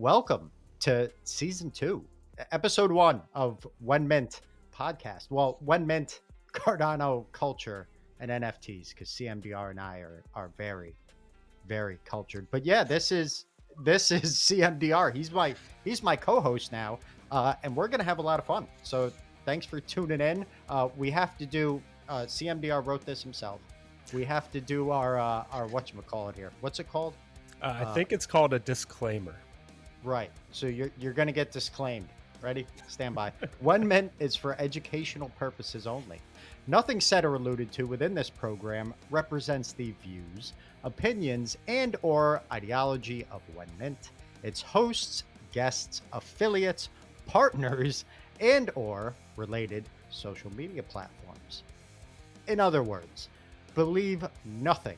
welcome to season 2, episode 1 of Wenmint podcast. Well, Wenmint, Cardano culture, and NFTs, because CMDR and I are very, very cultured. But yeah, this is CMDR. He's my co-host now, and we're gonna have a lot of fun. So thanks for tuning in. We have to do. CMDR wrote this himself. We have to do our whatchamacallit here. What's it called? I think it's called a disclaimer. Right. So you're going to get disclaimed. Ready? Stand by. Wenmint is for educational purposes only. Nothing said or alluded to within this program represents the views, opinions, and or ideology of Wenmint, its hosts, guests, affiliates, partners, and or related social media platforms. In other words, believe nothing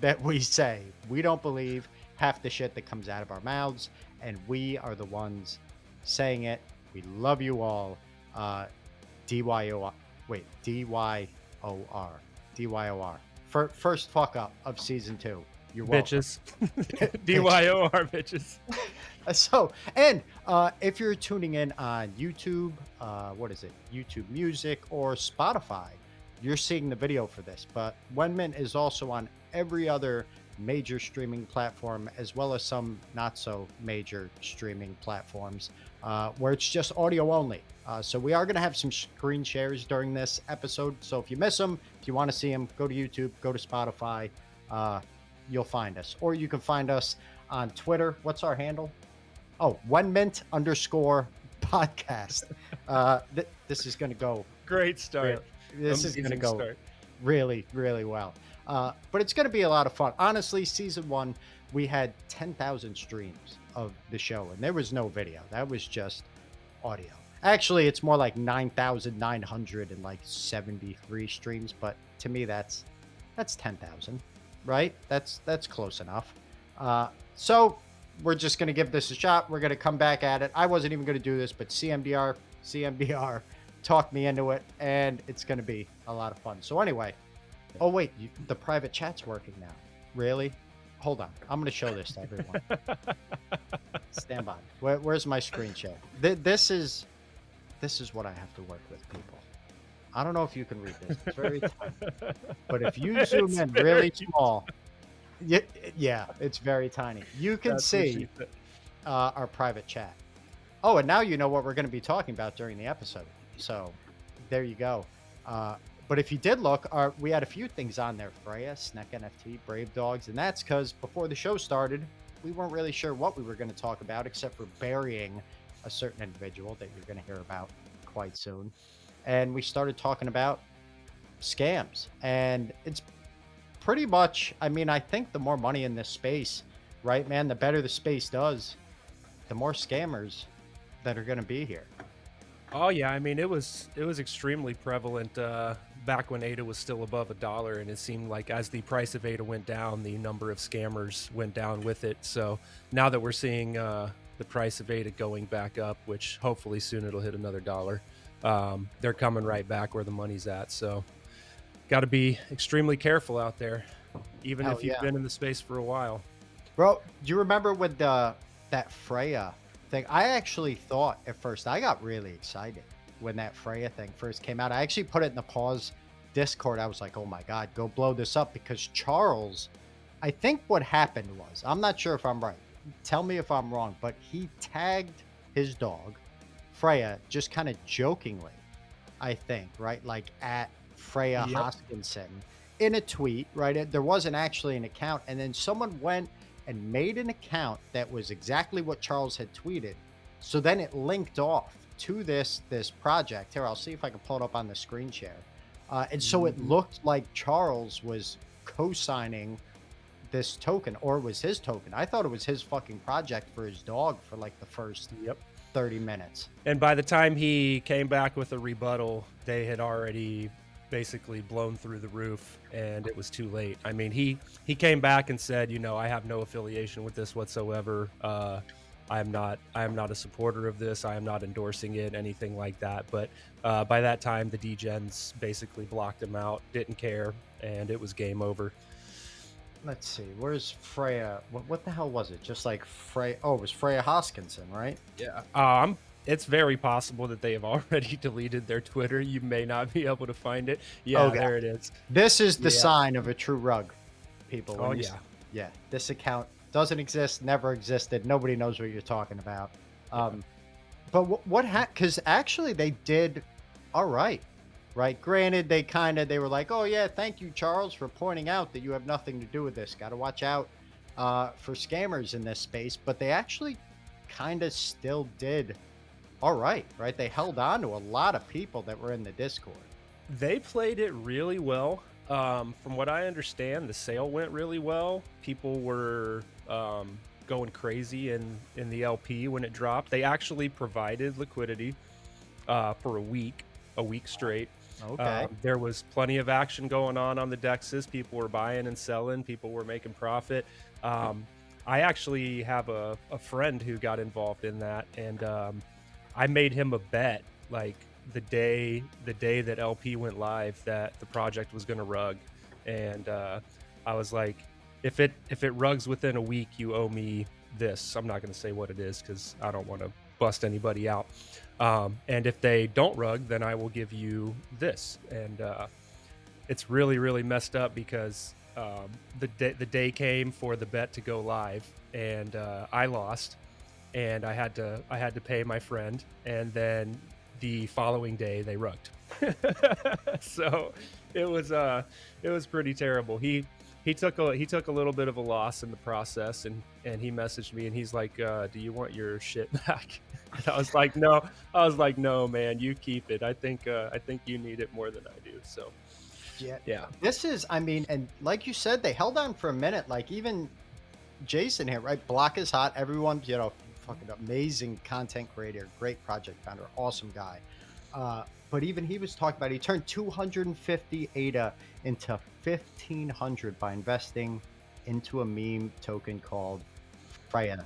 that we say. We don't believe half the shit that comes out of our mouths, and we are the ones saying it. We love you all. DYOR. First fuck up of season 2. You're welcome. Bitches. DYOR bitches. So, and if you're tuning in on YouTube, YouTube Music or Spotify, you're seeing the video for this. But Wenmint is also on every other major streaming platform, as well as some not so major streaming platforms where it's just audio only. So we are going to have some screen shares during this episode. So if you miss them, if you want to see them, go to YouTube, go to Spotify. You'll find us. Or you can find us on Twitter. What's our handle? Oh, Wenmint_podcast. This is going to go. Great start. This is going to go really, really well. But it's going to be a lot of fun. Honestly, season 1, we had 10,000 streams of the show, and there was no video. That was just audio. Actually, it's more like 9,973 streams, but to me, that's 10,000, right? That's close enough. So we're just going to give this a shot. We're going to come back at it. I wasn't even going to do this, but CMDR talked me into it, and it's going to be a lot of fun. So anyway, oh wait, the private chat's working now. Really? Hold on. I'm going to show this to everyone. Stand by. Where's my screen share? This is what I have to work with, people. I don't know if you can read this. It's very tiny. But if you zoom in really small, yeah, it's very tiny. You can see our private chat. Oh, and now you know what we're going to be talking about during the episode. So there you go. But if you did look, we had a few things on there. Freya, SNEK NFT, Brave Dogs. And that's because before the show started, we weren't really sure what we were going to talk about, except for burying a certain individual that you're going to hear about quite soon. And we started talking about scams. And it's pretty much, I mean, I think the more money in this space, right, man, the better the space does, the more scammers that are going to be here. Oh yeah, I mean it was extremely prevalent back when ADA was still above $1, and it seemed like as the price of ADA went down, the number of scammers went down with it. So now that we're seeing the price of ADA going back up, which hopefully soon it'll hit another $1, they're coming right back where the money's at. So got to be extremely careful out there, even if you've been in the space for a while. Bro, do you remember with that Freya thing? I actually thought at first, I got really excited when that Freya thing first came out. I actually put it in the pause Discord. I was like, oh my God, go blow this up, because Charles, I think what happened was, I'm not sure if I'm right. Tell me if I'm wrong, but he tagged his dog, Freya, just kind of jokingly, I think, right? Like at Freya Hoskinson in a tweet, right? There wasn't actually an account. And then someone went and made an account that was exactly what Charles had tweeted. So then it linked off to this project. Here, I'll see if I can pull it up on the screen share. And so it looked like Charles was co-signing this token, or it was his token. I thought it was his fucking project for his dog for like the first 30 minutes. And by the time he came back with a rebuttal, they had already basically blown through the roof, and it was too late. I mean, he came back and said, you know, I have no affiliation with this whatsoever. I am not a supporter of this. I am not endorsing it, anything like that. But by that time, the degens basically blocked him out, didn't care, and it was game over. Let's see. Where's Freya? What the hell was it? Just like Freya. Oh, it was Freya Hoskinson, right? Yeah. It's very possible that they have already deleted their Twitter. You may not be able to find it. Yeah, Okay. there it is. This is the Yeah. sign of a true rug, people. Oh When you, yeah. yeah, this account doesn't exist, never existed. Nobody knows what you're talking about. Yeah. But because actually they did all right, right? Granted, they were like, oh yeah, thank you, Charles, for pointing out that you have nothing to do with this. Got to watch out for scammers in this space. But they actually kind of still did all right, right? They held on to a lot of people that were in the Discord. They played it really well. From what I understand, the sale went really well. People were going crazy in the LP when it dropped. They actually provided liquidity for a week straight. Okay. There was plenty of action going on the dexes. People were buying and selling. People were making profit. I actually have a friend who got involved in that, and I made him a bet like the day that LP went live that the project was going to rug, and I was like, if it rugs within a week, you owe me this. I'm not going to say what it is because I don't want to bust anybody out. And if they don't rug, then I will give you this. And it's really messed up because the day came for the bet to go live, and I lost, and I had to pay my friend, and then the following day they rugged. So it was pretty terrible. He took a little bit of a loss in the process, and he messaged me and he's like, do you want your shit back? And I was like, no, man, you keep it. I think you need it more than I do. So Yeah. yeah. This is, I mean, and like you said, they held on for a minute. Like even Jason here, right? Block is hot. Everyone, fucking amazing content creator, great project founder, awesome guy. But even he was talking about he turned 250 ADA into 1,500 by investing into a meme token called Freya.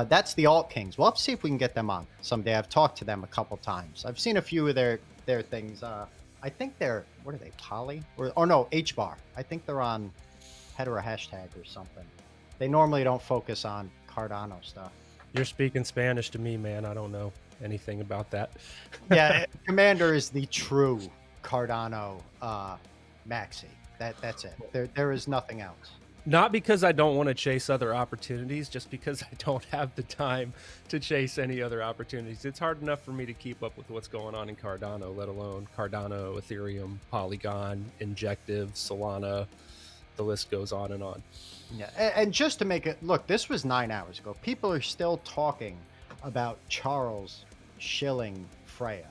That's the Alt Kings. We'll have to see if we can get them on someday. I've talked to them a couple times. I've seen a few of their things. I think they're, what are they, Poly? Or no, H-Bar. I think they're on header or hashtag or something. They normally don't focus on Cardano stuff. You're speaking Spanish to me, man. I don't know anything about that. Yeah, Commander is the true Cardano maxi. That's it. There is nothing else. Not because I don't want to chase other opportunities, just because I don't have the time to chase any other opportunities. It's hard enough for me to keep up with what's going on in Cardano, let alone Cardano, Ethereum, Polygon, Injective, Solana. The list goes on and on. Yeah, and just to make it look, this was 9 hours ago. People are still talking about Charles shilling Freya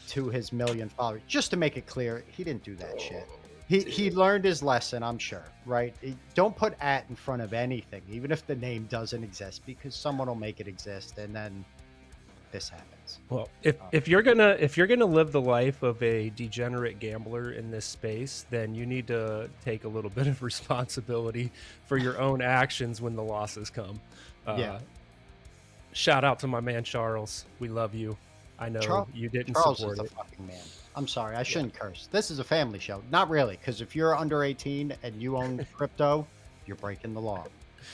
to his million followers. Just to make it clear, he didn't do that shit. He learned his lesson, I'm sure, right? Don't put at in front of anything, even if the name doesn't exist, because someone will make it exist, and then this happens. Well, if you're gonna live the life of a degenerate gambler in this space, then you need to take a little bit of responsibility for your own actions when the losses come. Yeah. Shout out to my man Charles. We love you. I know you didn't Charles support is a it. fucking man. I'm sorry, I shouldn't curse. This is a family show. Not really, because if you're under 18 and you own crypto, you're breaking the law.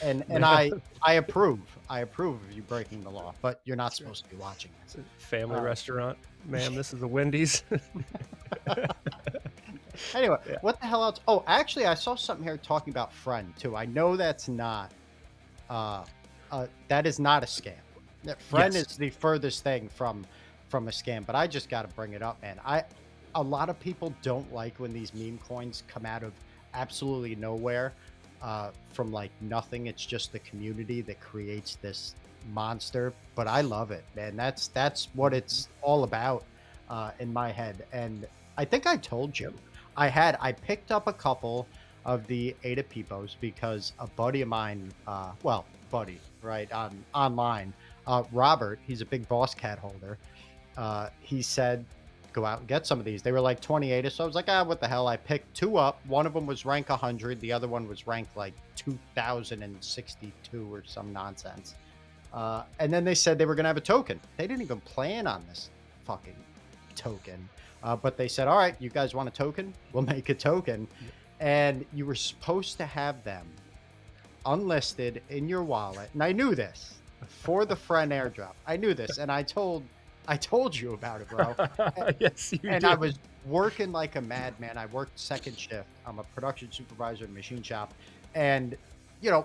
And I approve. I approve of you breaking the law, but you're not supposed to be watching this. Family restaurant, ma'am. This is a Wendy's. Anyway, Yeah. what the hell else? Oh, actually, I saw something here talking about FREN too. I know that's not, that is not a scam. FREN Yes. is the furthest thing from a scam, but I just got to bring it up, man. A lot of people don't like when these meme coins come out of absolutely nowhere, from like nothing. It's just the community that creates this monster, but I love it, man. That's what it's all about, in my head. And I think I told you, I picked up a couple of the Ada Peepos because a buddy of mine, well, buddy, right, online, Robert, he's a big Boss Cat holder. He said, go out and get some of these. They were like 28. So I was like, what the hell? I picked two up. One of them was rank 100. The other one was ranked like 2062 or some nonsense. And then they said they were going to have a token. They didn't even plan on this fucking token. But they said, all right, you guys want a token? We'll make a token. and you were supposed to have them unlisted in your wallet. And I knew this for the friend airdrop. I knew this, and I told you about it, bro. Yes, you And I did. was working like a madman. I worked second shift. I'm a production supervisor in a machine shop. And,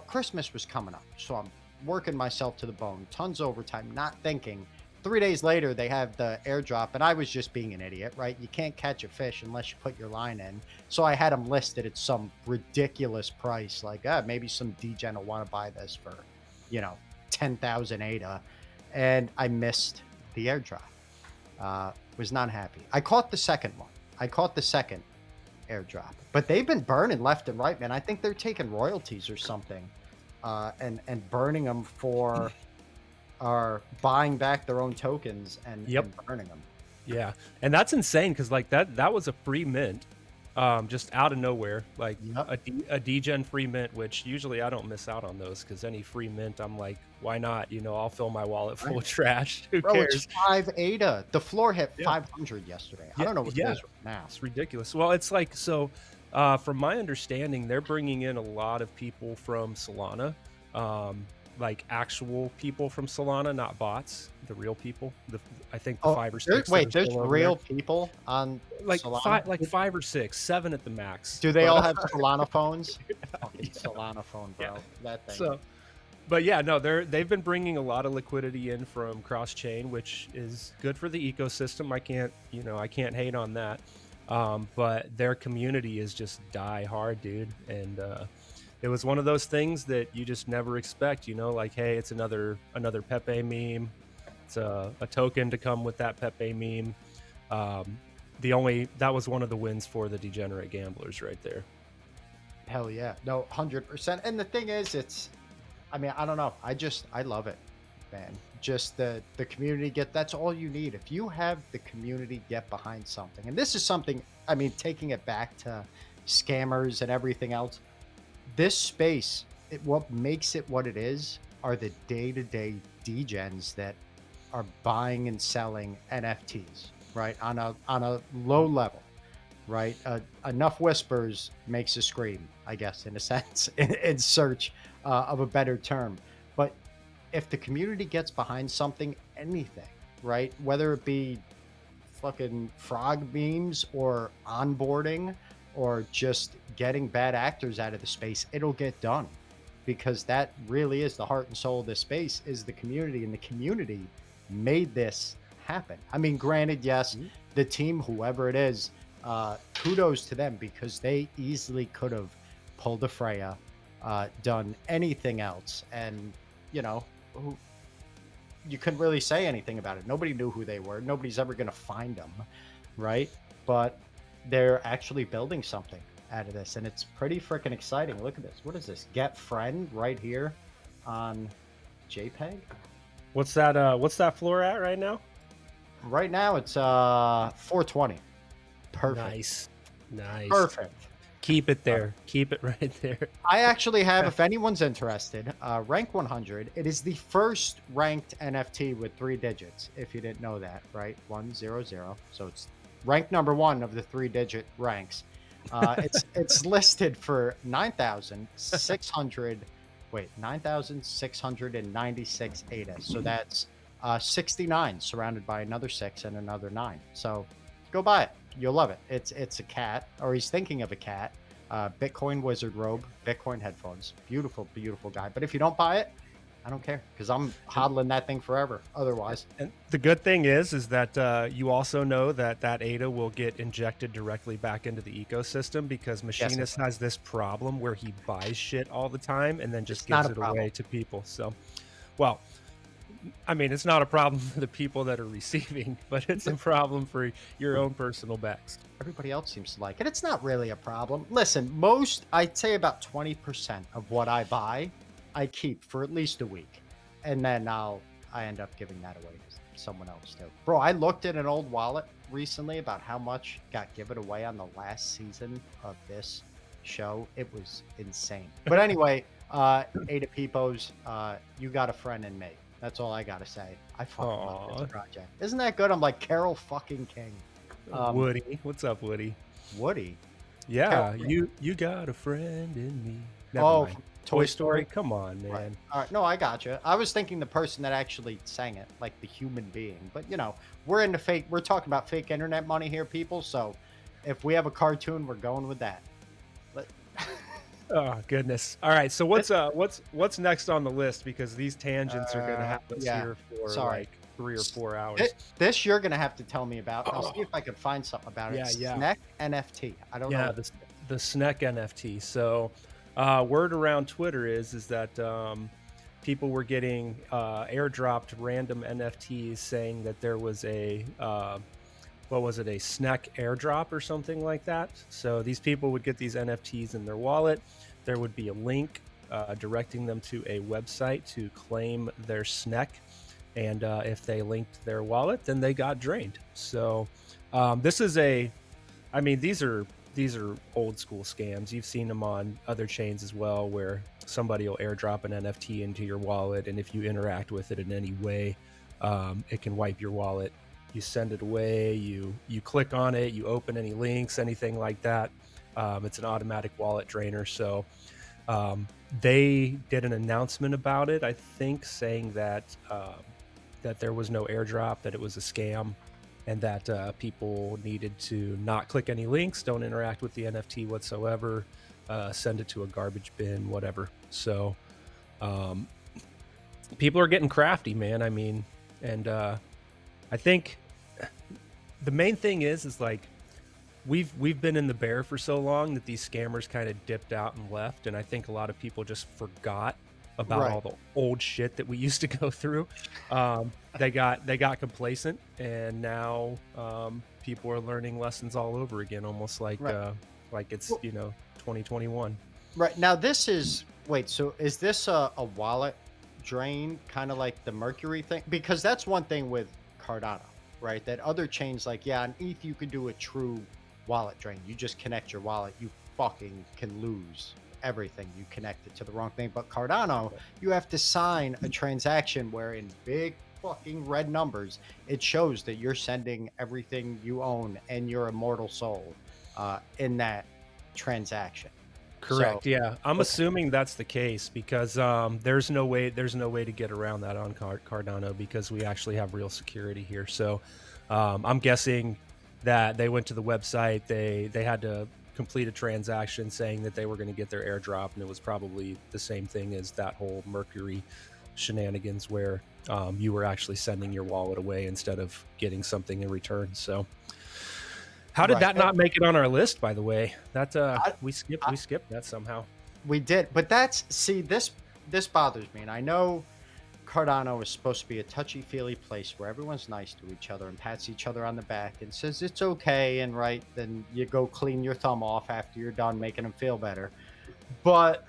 Christmas was coming up. So I'm working myself to the bone, tons of overtime, not thinking. 3 days later, they have the airdrop. And I was just being an idiot, right? You can't catch a fish unless you put your line in. So I had them listed at some ridiculous price. Like, maybe some degen will want to buy this for, you know, 10,000 ADA. And I missed the airdrop. Was not happy. I caught the second one. I caught the second airdrop, but they've been burning left and right, man. I think they're taking royalties or something, and burning them for, or buying back their own tokens and, Yep. and burning them. Yeah, and that's insane because like that was a free mint, just out of nowhere, like Yep. a degen free mint, which usually I don't miss out on those because any free mint, I'm like, why not? I'll fill my wallet full of trash. Who Bro, cares? it's 5 ADA. The floor hit Yeah. 500 yesterday. I Yeah, don't know what it yeah, is right now. it's ridiculous. Well, it's like so. From my understanding, they're bringing in a lot of people from Solana, like actual people from Solana, not bots, the real people. I think the Oh, 5 or 6. wait, that are there's still over real there. people on Like Solana? like 5 or 6, 7 at the max. Do they But all have Solana phones? Fucking yeah, Solana phone, yeah. bro. That thing. So, but yeah, no, they've been bringing a lot of liquidity in from cross chain, which is good for the ecosystem. I can't hate on that. But their community is just die hard, dude. And it was one of those things that you just never expect. Like, hey, it's another Pepe meme. It's a token to come with that Pepe meme. That was one of the wins for the degenerate gamblers right there. Hell yeah. No, 100%. And the thing is, I don't know. I love it, man. Just the community that's all you need. If you have the community get behind something, and this is something, taking it back to scammers and everything else, this space, what makes it what it is are the day-to-day degens that are buying and selling NFTs, right? On a low level, right? Enough whispers makes a scream, I guess, in a sense, in search of a better term. But if the community gets behind something, anything, right? Whether it be fucking frog memes or onboarding or just getting bad actors out of the space, it'll get done, because that really is the heart and soul of this space, is the community, and the community made this happen. Granted, yes, Mhm. the team, whoever it is, kudos to them, because they easily could have pulled a Freya, done anything else, and who, you couldn't really say anything about it. Nobody knew who they were. Nobody's ever going to find them, right? But they're actually building something out of this, and it's pretty freaking exciting. Look at this. What is this? Get friend right here on JPEG. What's that floor at right now? Right now it's 420. Perfect. Nice. Perfect. Keep it there. Keep it right there. I actually have, if anyone's interested, rank 100. It is the first ranked NFT with 3 digits. If you didn't know that, right? 100. So it's rank number 1 of the 3-digit ranks. It's listed for 9,600. Wait, 9,696 ADA. So that's 69 surrounded by another 6 and another 9. So go buy it. You'll love it. It's a cat, or he's thinking of a cat. Bitcoin wizard robe, Bitcoin headphones. Beautiful, beautiful guy. But if you don't buy it, I don't care, because I'm hodling that thing forever otherwise. And the good thing is that you also know that ADA will get injected directly back into the ecosystem, because Machinist has this problem where he buys shit all the time and then just gives it away to people. So, well, it's not a problem for the people that are receiving, but it's a problem for your own personal backs. Everybody else seems to like it. It's not really a problem. Listen, I'd say about 20% of what I buy, I keep for at least a week. And then I end up giving that away to someone else too. Bro, I looked at an old wallet recently about how much got given away on the last season of this show. It was insane. But anyway, Ada Peepos, you got a friend in me. That's all I gotta say. I fucking love this project. Isn't that good? I'm like Carol fucking King. Woody, what's up, Woody? Woody. Yeah, Carol. you got a friend in me. Never Oh, mind. from Toy Toy Story. Story. Come on, Right. man. All right. No, I got you. I was thinking the person that actually sang it, like the human being. But we're into fake. We're talking about fake internet money here, people. So if we have a cartoon, we're going with that. But Oh goodness. All right. So what's next on the list? Because these tangents are gonna have us yeah. here for Sorry. like 3 or 4 hours. This you're gonna have to tell me about. I'll see if Oh, I can find something about it. yeah, yeah. SNEK NFT. I don't know Yeah, what that is. the SNEK NFT. So, word around Twitter is that people were getting airdropped random NFTs saying that there was a what was it, a SNEK airdrop or something like that. So these people would get these NFTs in their wallet. There would be a link directing them to a website to claim their SNEK, and if they linked their wallet, then they got drained. So this is a I mean, these are old school scams. You've seen them on other chains as well, where somebody will airdrop an NFT into your wallet, and if you interact with it in any way, it can wipe your wallet. You send it away. You click on it. You open any links, anything like that. It's an automatic wallet drainer. So they did an announcement about it, I think, saying that there was no airdrop, that it was a scam, and that people needed to not click any links, don't interact with the NFT whatsoever, send it to a garbage bin, whatever. So um, people are getting crafty, man. I mean, and I think the main thing is like we've been in the bear for so long that these scammers kind of dipped out and left, and I think a lot of people just forgot about Right. all the old shit that we used to go through. They got complacent, and now people are learning lessons all over again, almost Right. like it's Well, 2021. right. Now this is wait, so is this a wallet drain kind of like the Mercury thing? Because that's one thing with Cardano, right? That other chains like, yeah, on ETH you could do a true wallet drain. You just connect your wallet, you fucking can lose everything. You connect it to the wrong thing. But Cardano, you have to sign a transaction where in big fucking red numbers, it shows that you're sending everything you own and your immortal soul in that transaction. So, Correct. Yeah, I'm okay. assuming that's the case because there's no way to get around that on Cardano because we actually have real security here. So I'm guessing that they went to the website, they had to complete a transaction saying that they were going to get their airdrop, and it was probably the same thing as that whole Mercury shenanigans where you were actually sending your wallet away instead of getting something in return. So how did Right. that not make it on our list, by the way? That I, we skipped I, we skipped that somehow. we did, but that's see this bothers me, and I know Cardano is supposed to be a touchy feely place where everyone's nice to each other and pats each other on the back and says it's okay, and right then you go clean your thumb off after you're done making them feel better. But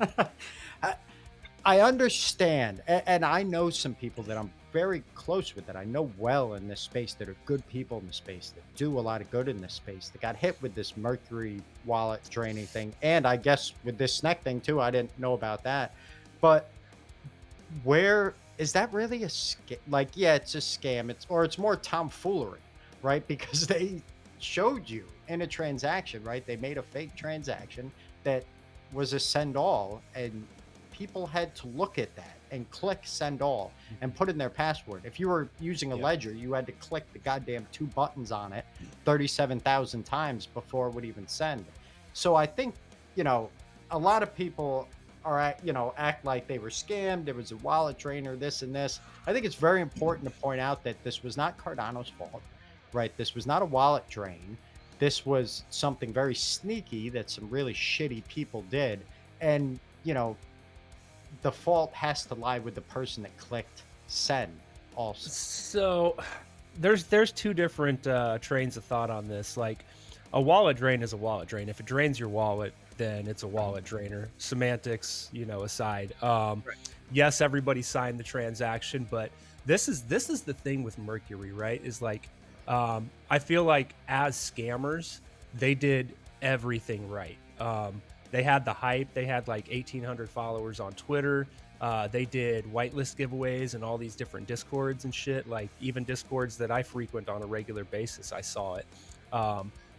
I, I understand, and I know some people that I'm very close with that I know well in this space that are good people in the space that do a lot of good in this space that got hit with this Mercury wallet draining thing, and I guess with this SNEK thing too. I didn't know about that, but where is that really a scam? Like, yeah, it's a scam. It's more tomfoolery, right? Because they showed you in a transaction, right? They made a fake transaction that was a send all, and people had to look at that and click send all and put in their password. If you were using a Yep. ledger, you had to click the goddamn two buttons on it 37,000 times before it would even send. So I think, you know, a lot of people act like they were scammed. There was a wallet drainer, this and this. I think it's very important to point out that this was not Cardano's fault, right? This was not a wallet drain. This was something very sneaky that some really shitty people did. And, the fault has to lie with the person that clicked send also. So there's two different trains of thought on this. Like a wallet drain is a wallet drain. If it drains your wallet, then it's a wallet drainer. Semantics, aside. Right. Yes, everybody signed the transaction, but this is the thing with Mercury, right? Is like I feel like as scammers, they did everything right. They had the hype. They had like 1,800 followers on Twitter. They did whitelist giveaways and all these different discords and shit. Like even discords that I frequent on a regular basis, I saw it.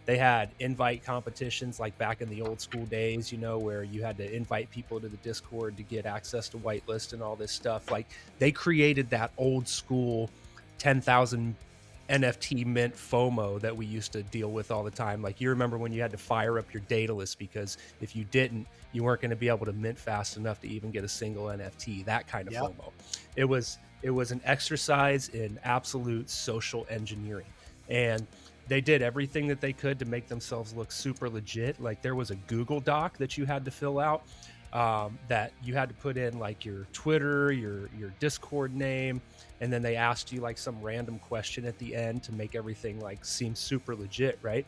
They had invite competitions like back in the old school days, you know, where you had to invite people to the Discord to get access to whitelist and all this stuff. Like they created that old school 10,000 NFT mint FOMO that we used to deal with all the time. Like you remember when you had to fire up your data list because if you didn't, you weren't going to be able to mint fast enough to even get a single NFT, that kind of Yep. FOMO. It was an exercise in absolute social engineering. And they did everything that they could to make themselves look super legit. Like there was a Google Doc that you had to fill out, that you had to put in like your Twitter, your Discord name, and then they asked you like some random question at the end to make everything like seem super legit, right?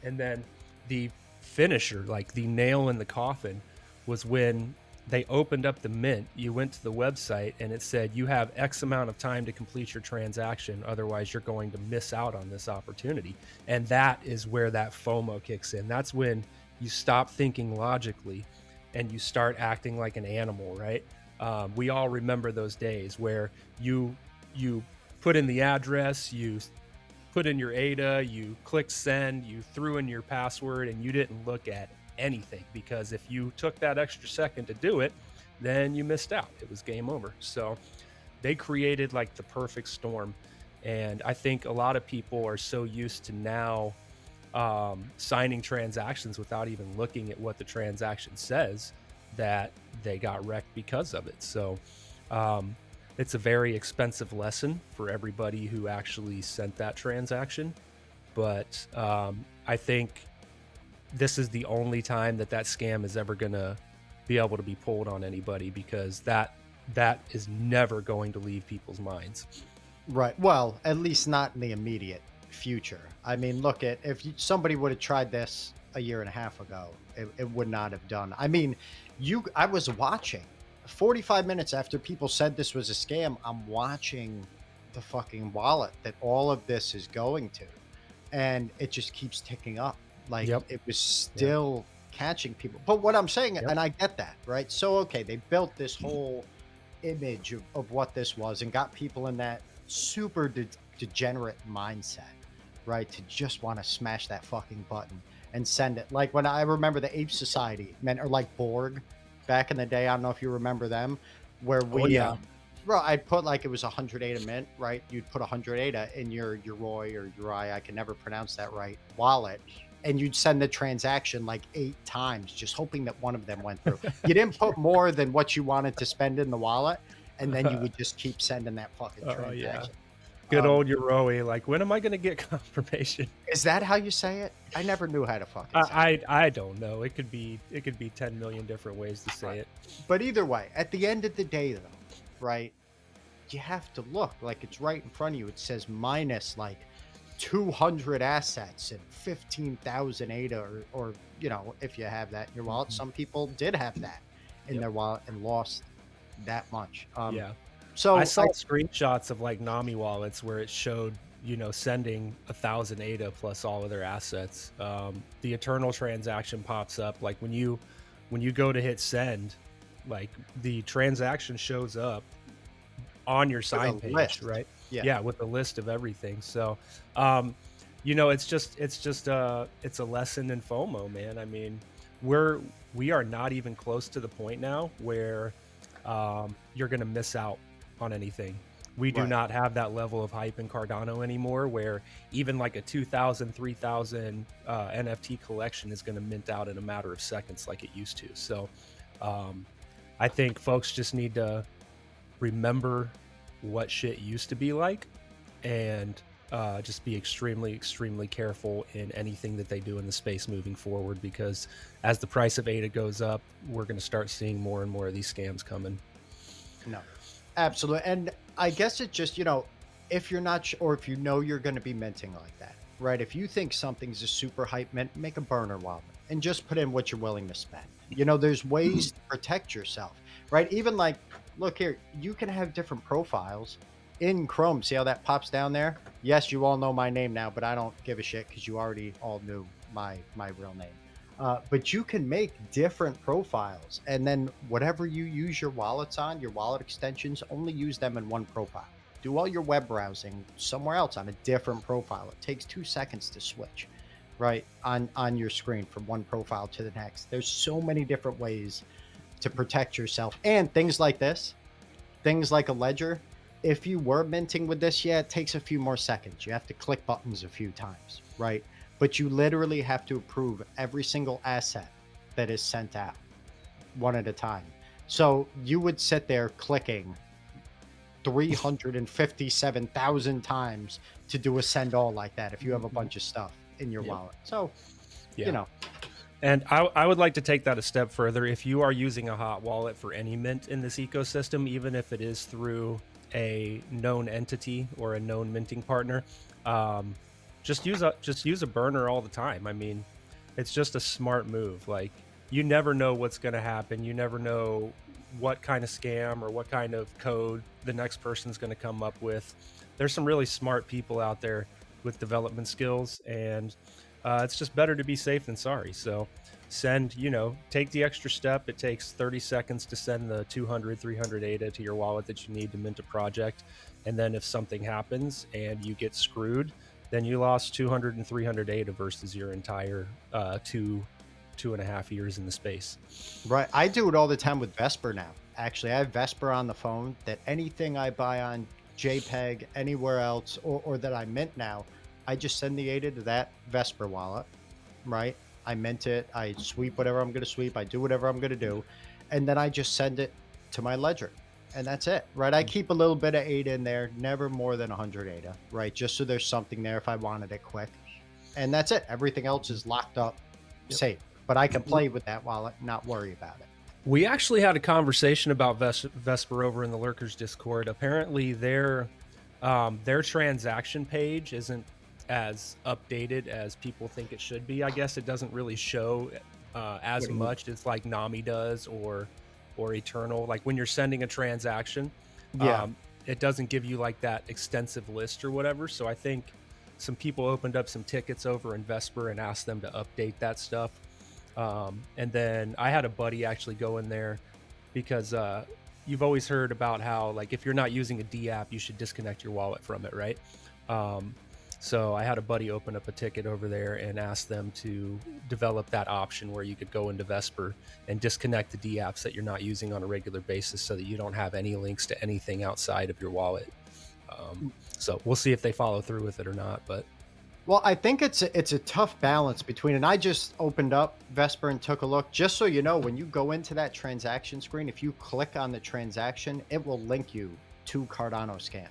And then the finisher, like the nail in the coffin, was when they opened up the mint. You went to the website and it said you have X amount of time to complete your transaction, otherwise you're going to miss out on this opportunity. And that is where that FOMO kicks in. That's when you stop thinking logically and you start acting like an animal, right? We all remember those days where you put in the address, you put in your ADA, you click send, you threw in your password, and you didn't look at anything, because if you took that extra second to do it, then you missed out. It was game over. So they created like the perfect storm. And I think a lot of people are so used to now signing transactions without even looking at what the transaction says that they got wrecked because of it. So it's a very expensive lesson for everybody who actually sent that transaction. But I think this is the only time that scam is ever going to be able to be pulled on anybody, because that is never going to leave people's minds. Right. Well, at least not in the immediate future. I mean, look at if somebody would have tried this a year and a half ago, it would not have done. I mean, I was watching 45 minutes after people said this was a scam. I'm watching the fucking wallet that all of this is going to, and it just keeps ticking up. Like Yep. it was still catching people. But what I'm saying, Yep. and I get that, right? So, okay, they built this whole image of what this was and got people in that super degenerate mindset, right? To just want to smash that fucking button and send it. Like when I remember the Ape Society, or like Borg back in the day. I don't know if you remember them, where Oh yeah. bro, I'd put like it was 100 ADA mint, right? You'd put 100 ADA in your Roy or Uri, I can never pronounce that right, wallet. And you'd send the transaction like 8 times, just hoping that one of them went through. You didn't put more than what you wanted to spend in the wallet, and then you would just keep sending that fucking Oh yeah. transaction. Good old Uri. Like, when am I going to get confirmation? Is that how you say it? I never knew how to fucking say it. I don't know. It could be 10 million different ways to say it. But either way, at the end of the day, though, right? You have to look like it's right in front of you. It says minus like 200 assets and 15,000 ADA, or you know, if you have that in your wallet. Some people did have that in their wallet and lost that much. Yeah. So I saw screenshots of like Nami wallets where it showed, you know, sending 1,000 ADA plus all of their assets. The Eternal transaction pops up. Like when you go to hit send, like the transaction shows up on your sign page, list. right? Yeah. With a list of everything. So, you know, it's a lesson in FOMO, man. I mean, we are not even close to the point now where you're going to miss out on anything. We do not have that level of hype in Cardano anymore, where even like a 2,000, 3,000 NFT collection is going to mint out in a matter of seconds like it used to. So I think folks just need to remember what shit used to be like, and just be extremely, extremely careful in anything that they do in the space moving forward, because as the price of ADA goes up, we're going to start seeing more and more of these scams coming. No, absolutely. And I guess it just, you know, if you're not or if you know you're going to be minting like that, right? If you think something's a super hype mint, make a burner wallet and just put in what you're willing to spend. You know, there's ways to protect yourself, right? Even like, look here, you can have different profiles in Chrome. See how that pops down there? Yes, you all know my name now, but I don't give a shit because you already all knew my real name. But you can make different profiles, and then whatever you use your wallets on, your wallet extensions, only use them in one profile. Do all your web browsing somewhere else on a different profile. It takes 2 seconds to switch. right, on your screen from one profile to the next. There's so many different ways to protect yourself, and things like this, things like a ledger. If you were minting with this, yeah, it takes a few more seconds. You have to click buttons a few times, right? But you literally have to approve every single asset that is sent out one at a time. So you would sit there clicking 357,000 times to do a send all like that if you have a bunch of stuff in your Yep. wallet. So, you Yeah. know, And I would like to take that a step further. If you are using a hot wallet for any mint in this ecosystem, even if it is through a known entity or a known minting partner, um, just use a burner all the time. I mean, it's just a smart move. Like, you never know what's going to happen. You never know what kind of scam or what kind of code the next person's going to come up with. There's some really smart people out there with development skills, and it's just better to be safe than sorry. So send, take the extra step. It takes 30 seconds to send the 200, 300 ADA to your wallet that you need to mint a project. And then if something happens and you get screwed, then you lost 200 and 300 ADA versus your entire 2.5 years in the space. right. I do it all the time with Vesper now. Actually, I have Vesper on the phone that anything I buy on JPEG, anywhere else, or that I mint now, I just send the ADA to that Vesper wallet, right? I mint it, I sweep whatever I'm going to sweep, I do whatever I'm going to do, and then I just send it to my ledger. And that's it, right? I keep a little bit of ADA in there, never more than 100 ADA, right? Just so there's something there if I wanted it quick. And that's it. Everything else is locked up, Yep. safe. But I can play with that wallet, not worry about it. We actually had a conversation about Vesper over in the Lurkers Discord. Apparently, their transaction page isn't as updated as people think it should be. I guess it doesn't really show as much as like Nami does or Eternal. Like when you're sending a transaction, Yeah. it doesn't give you like that extensive list or whatever. So I think some people opened up some tickets over in Vesper and asked them to update that stuff. And then I had a buddy actually go in there because you've always heard about how, like, if you're not using a D app, you should disconnect your wallet from it, right? So I had a buddy open up a ticket over there and ask them to develop that option where you could go into Vesper and disconnect the D apps that you're not using on a regular basis so that you don't have any links to anything outside of your wallet. So we'll see if they follow through with it or not, but Well, I think it's a tough balance between, and I just opened up Vesper and took a look. Just so you know, when you go into that transaction screen, if you click on the transaction, it will link you to Cardano Scan,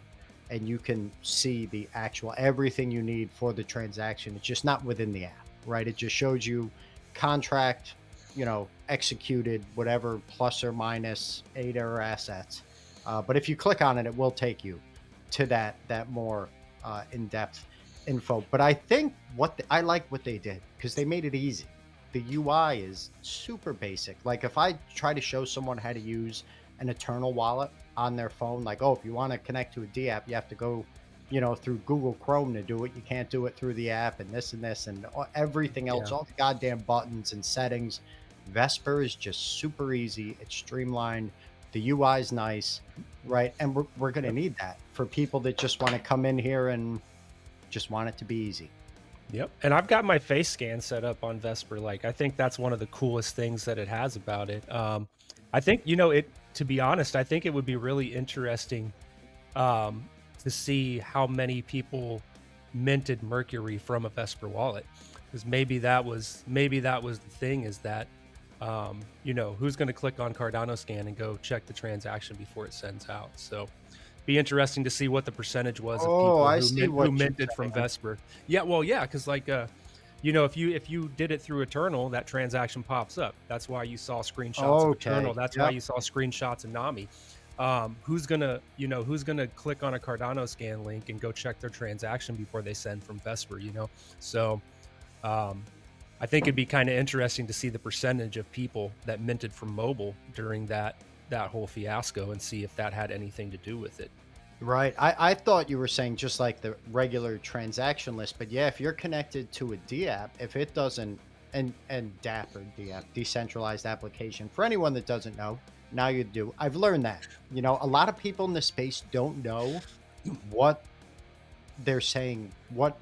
and you can see the actual everything you need for the transaction. It's just not within the app, right? It just shows you contract, executed, whatever plus or minus ADA or assets. But if you click on it, it will take you to that more in-depth info. But I think I like what they did because they made it easy. The UI is super basic. Like if I try to show someone how to use an Eternal wallet on their phone, like, oh, if you want to connect to a D app, you have to go, through Google Chrome to do it. You can't do it through the app and this and everything else, all the goddamn buttons and settings. Vesper is just super easy. It's streamlined. The UI is nice, right? And we're going to need that for people that just want to come in here and just want it to be easy. Yep. And I've got my face scan set up on Vesper. Like, I think that's one of the coolest things that it has about it. I think, to be honest, I think it would be really interesting to see how many people minted Mercury from a Vesper wallet. Because maybe that was the thing, is that, who's going to click on Cardano Scan and go check the transaction before it sends out. So be interesting to see what the percentage was of people who minted from Vesper. Yeah, well, yeah, because like if you did it through Eternal, that transaction pops up. That's why you saw screenshots of Eternal. That's why you saw screenshots of Nami. Who's gonna click on a Cardano Scan link and go check their transaction before they send from Vesper? So I think it'd be kind of interesting to see the percentage of people that minted from mobile during that whole fiasco and see if that had anything to do with it. Right. I thought you were saying just like the regular transaction list, but yeah, if you're connected to a D app, if it doesn't, and DApp or D app, decentralized application, for anyone that doesn't know, now you do. I've learned that, a lot of people in this space don't know what they're saying, what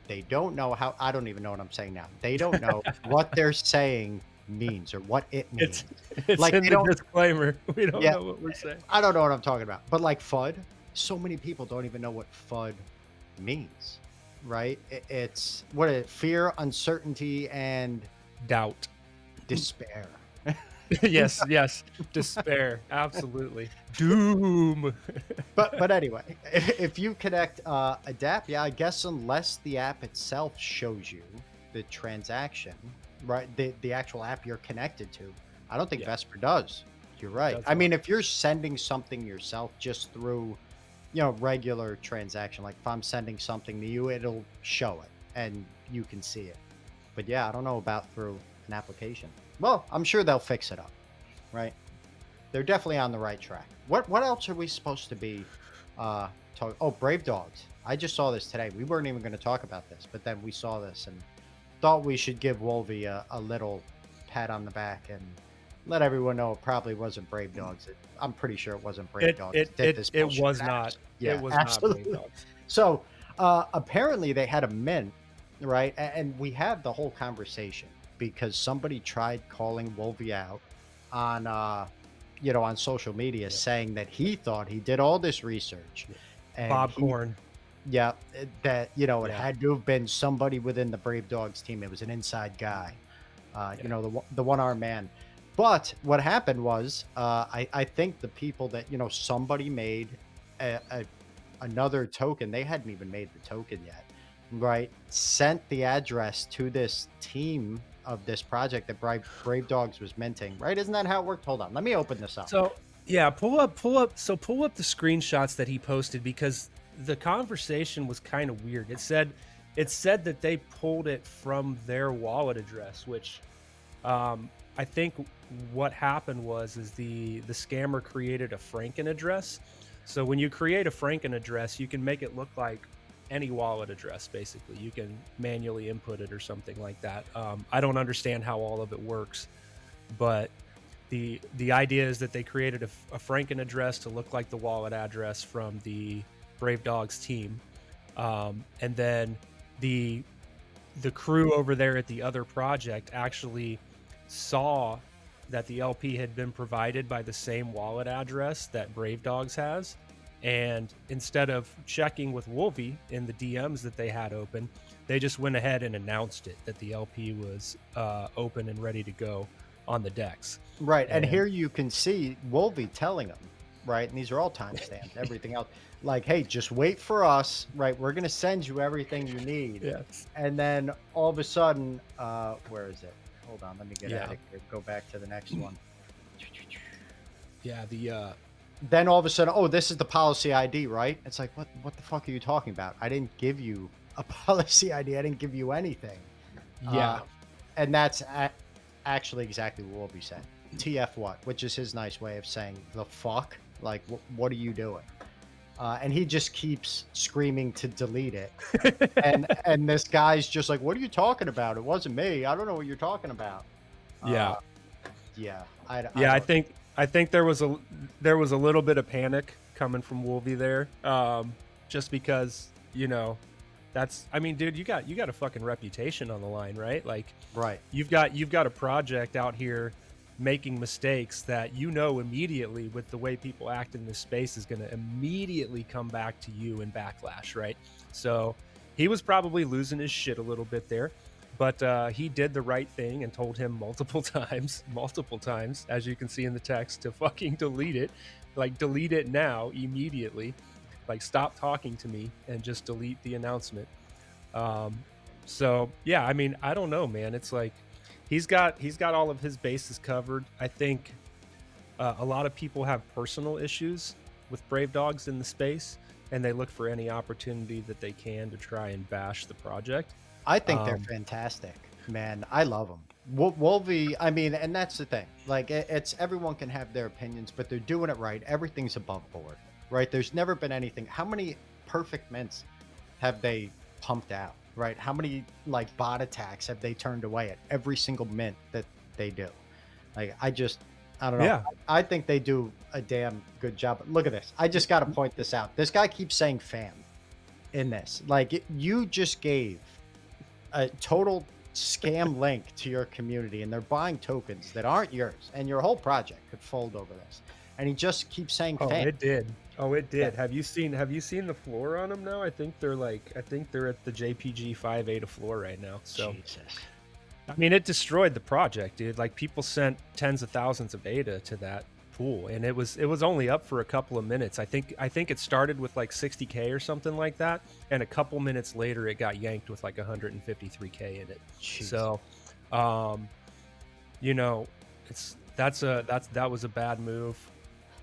They don't know how. I don't even know what I'm saying now. They don't know what they're saying means or what it It's means. it's Like in they the don't. disclaimer. We don't Yeah, know what we're saying. I don't know what I'm talking about. But like FUD, so many people don't even know what FUD means, right? It's what it fear, uncertainty, and Doubt. despair. Yes, yes. Despair. Absolutely. Doom. But anyway, if you connect adapt, yeah, I guess unless the app itself shows you the transaction, right? The actual app you're connected to, I don't think Yeah, Vesper does. You're it right. does I not. mean, if you're sending something yourself just through, regular transaction, like if I'm sending something to you, it'll show it and you can see it. But yeah, I don't know about through an application. Well, I'm sure they'll fix it up, right? They're definitely on the right track. What else are we supposed to be talk? Oh, Brave Dogs. I just saw this today. We weren't even going to talk about this, but then we saw this and thought we should give Wolvie a little pat on the back and let everyone know it probably wasn't Brave Dogs. I'm pretty sure it wasn't Brave It Dogs it that did it this it bullshit. was not. It Yeah, was not Brave absolutely. Dogs. So apparently they had a mint, right? And we had the whole conversation because somebody tried calling Wolvie out on on social media Yeah. saying that he thought he did all this research Yeah. and Bob Corn. that it Yeah. had to have been somebody within the Brave Dogs team. It was an inside guy, Yeah. the one arm man. But what happened was, I think the people that somebody made a another token. They hadn't even made the token yet, right? Sent the address to this team of this project that Brave Dogs was minting, right? Isn't that how it worked? Hold on, let me open this up. So yeah, pull up the screenshots that he posted because the conversation was kind of weird. It said that they pulled it from their wallet address, which I think what happened is the scammer created a Franken address. So when you create a Franken address, you can make it look like any wallet address. Basically, you can manually input it or something like that. I don't understand how all of it works, but the idea is that they created a Franken address to look like the wallet address from the Brave Dogs team, and then the the crew over there at the other project actually saw that the LP had been provided by the same wallet address that Brave Dogs has. And instead of checking with Wolvie in the DMs that they had open, they just went ahead and announced it that the LP was open and ready to go on the decks. Right, and And here you can see Wolvie telling them, right, and these are all timestamped, everything else, like, "Hey, just wait for us, right? We're gonna send you everything you need." yes, And then all of a sudden, where is it? Hold on, let me get yeah, at it here. Go back to the next one. yeah, Then all of a sudden, oh, this is the policy ID, right? It's like, what the fuck are you talking about? I didn't give you a policy ID. I didn't give you anything. yeah, And that's actually exactly what Wolby said. TF what? Which is his nice way of saying the fuck. Like, what are you doing? And he just keeps screaming to delete it. And this guy's just like, what are you talking about? It wasn't me. I don't know what you're talking about. yeah. Uh, yeah, I Yeah, I don't. think I think there was a little bit of panic coming from Wolvie there, just because that's I mean, dude, you got a fucking reputation on the line, right? Like Right. you've got a project out here making mistakes that immediately with the way people act in this space is going to immediately come back to you in backlash, right? So he was probably losing his shit a little bit there, but he did the right thing and told him multiple times, as you can see in the text, to fucking delete it. Like, delete it now, immediately. Like, stop talking to me and just delete the announcement. um so yeah, I mean, I don't know, man. It's like he's got all of his bases covered. I think a lot of people have personal issues with Brave Dogs in the space, and they look for any opportunity that they can to try and bash the project. I think they're um fantastic, man. I love them. Wolvie, I mean, and that's the thing. Like, it's everyone can have their opinions, but they're doing it right. Everything's above board, right? There's never been anything. How many perfect mints have they pumped out, right? How many like bot attacks have they turned away at every single mint that they do? Like, I don't know. yeah, I think they do a damn good job. Look at this. I just got to point this out. This guy keeps saying fam. in this. Like you just gave a total scam link to your community, and they're buying tokens that aren't yours, and your whole project could fold over this. And he just keeps saying Oh, fan. it did. Oh, it Yeah. did. Have you seen the floor on them now? I think they're at the JPG 5 ADA floor right now. So Jesus. I mean, it destroyed the project, dude. Like people sent tens of thousands of ADA to that pool, and it was only up for a couple of minutes. I think it started with like 60K or something like that, and a couple minutes later it got yanked with like 153K in it. Jesus. So, um, you know, that was a bad move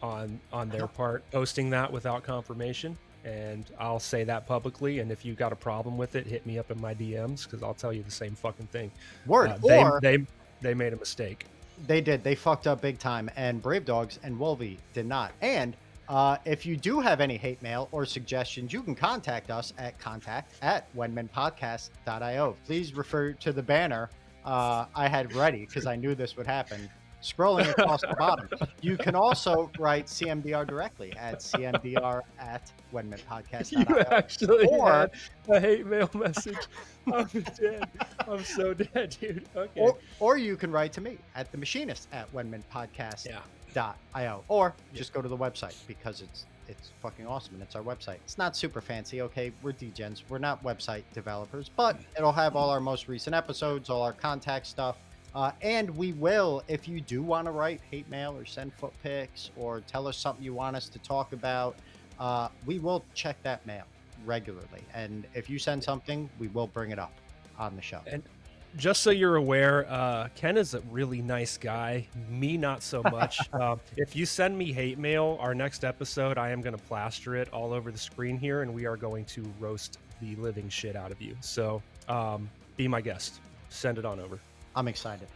on their part, posting that without confirmation. And I'll say that publicly. And if you got a problem with it, hit me up in my DMs because I'll tell you the same fucking thing. Word. They Or they they made a mistake. they did. They fucked up big time, and Brave Dogs and Wolvie did not. And if you do have any hate mail or suggestions, you can contact us at contact@wenmintpodcast.io. Please refer to the banner I had ready because I knew this would happen. Scrolling across the bottom. You can also write CMDR directly at You cmdr@wenmintpodcast.io. actually Or had a hate mail message. I'm dead. I'm so dead, dude. Okay. or you can write to me at the machinist at wenmintpodcast.io, or just go to the website because it's fucking awesome and it's our website. It's not super fancy, okay? We're degens. We're not website developers, but it'll have all our most recent episodes, all our contact stuff. And we will, if you do want to write hate mail or send foot pics or tell us something you want us to talk about, we will check that mail regularly. And if you send something, we will bring it up on the show. And just so you're aware, Ken is a really nice guy. Me, not so much. If you send me hate mail, our next episode, I am going to plaster it all over the screen here, and we are going to roast the living shit out of you. So be my guest. Send it on over. I'm excited.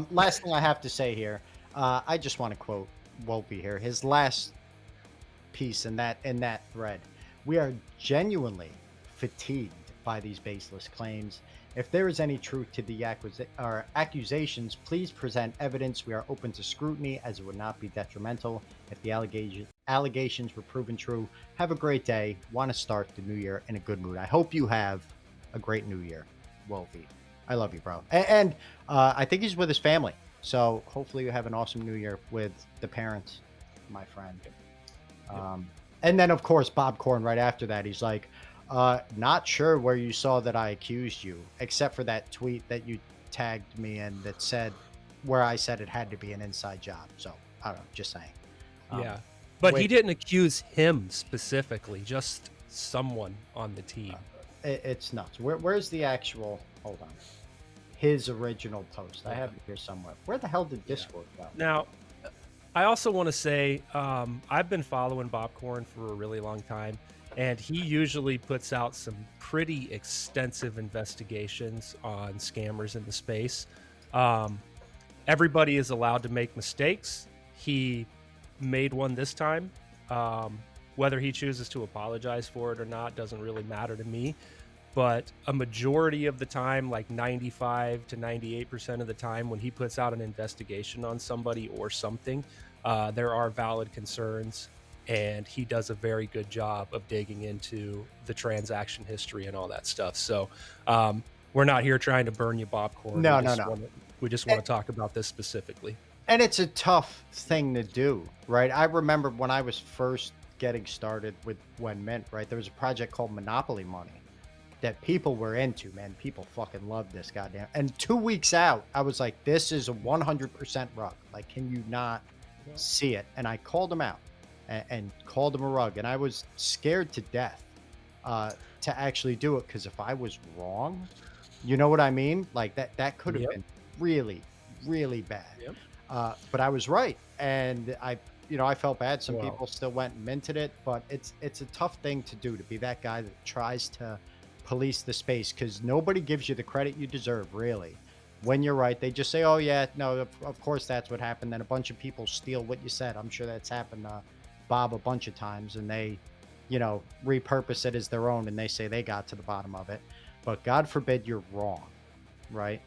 Last thing I have to say here, I just want to quote Wolpe here. His last piece in that thread. We are genuinely fatigued by these baseless claims. If there is any truth to the accusations, please present evidence. We are open to scrutiny as it would not be detrimental if the allegations were proven true. Have a great day. Want to start the new year in a good mood. I hope you have a great new year, Wolfie. I love you, bro. And I think he's with his family. So hopefully you have an awesome new year with the parents, my friend. And then, of course, Bob Corn right after that, he's like, not sure where you saw that I accused you, except for that tweet that you tagged me in that said where I said it had to be an inside job. So I don't know, just saying. Yeah. But he didn't accuse him specifically, just someone on the team. It's nuts. Where's the actual, hold on, his original post? I have it here somewhere. Where the hell did Discord go? Now, I also want to say I've been following Bobcorn for a really long time, and he usually puts out some pretty extensive investigations on scammers in the space. Everybody is allowed to make mistakes. He made one this time. Whether he chooses to apologize for it or not doesn't really matter to me. But a majority of the time, like 95 to 98% of the time, when he puts out an investigation on somebody or something, there are valid concerns, and he does a very good job of digging into the transaction history and all that stuff. So we're not here trying to burn you, Bobcorn. No. We just want to talk about this specifically. And it's a tough thing to do, right? I remember when I was first getting started with Wenmint, right? There was a project called Monopoly Money that people were into, man. People fucking loved this goddamn. And 2 weeks out, I was like, this is a 100% rug. Like, can you not see it? And I called him out and called him a rug. And I was scared to death to actually do it, because if I was wrong, you know what I mean? Like that could have been really, really bad. But I was right. And I felt bad. Some people still went and minted it, but it's a tough thing to do, to be that guy that tries to police the space, because nobody gives you the credit you deserve, really. When you're right, they just say, oh yeah, no, of course that's what happened. Then a bunch of people steal what you said. I'm sure that's happened to Bob a bunch of times, and they, repurpose it as their own, and they say they got to the bottom of it. But God forbid you're wrong, right?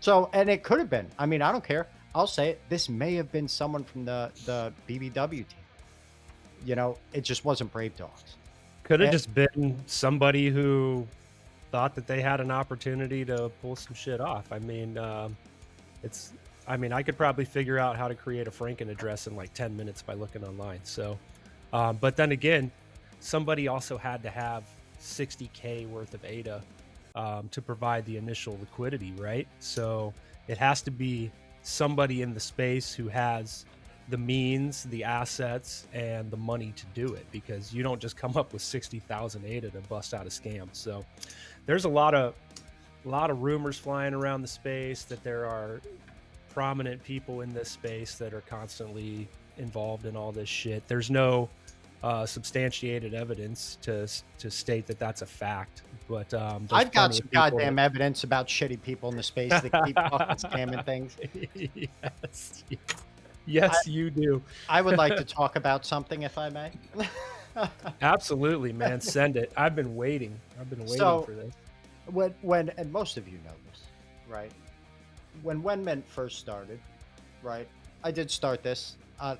So, and it could have been, I mean, I don't care. I'll say it. This may have been someone from the BBW team. It just wasn't Brave Dogs. Could have Eh, just been somebody who thought that they had an opportunity to pull some shit off. I mean, it's I mean, I could probably figure out how to create a Franken address in like 10 minutes by looking online. So, but then again, somebody also had to have 60K worth of ADA to provide the initial liquidity, right? So it has to be somebody in the space who has the means, the assets, and the money to do it, because you don't just come up with 60,000 ADA to bust out a scam. So there's a lot of rumors flying around the space that there are prominent people in this space that are constantly involved in all this shit. There's no substantiated evidence to state that that's a fact, but there's I've got plenty some of people that. goddamn evidence about shitty people in the space that keep fucking scamming things. Yes, I yes, you do. I would like to talk about something, if I may. Absolutely, man. Send it. I've been waiting. I've been waiting So for this. when and most of you know this, right? When Wenmint first started, right? I did start this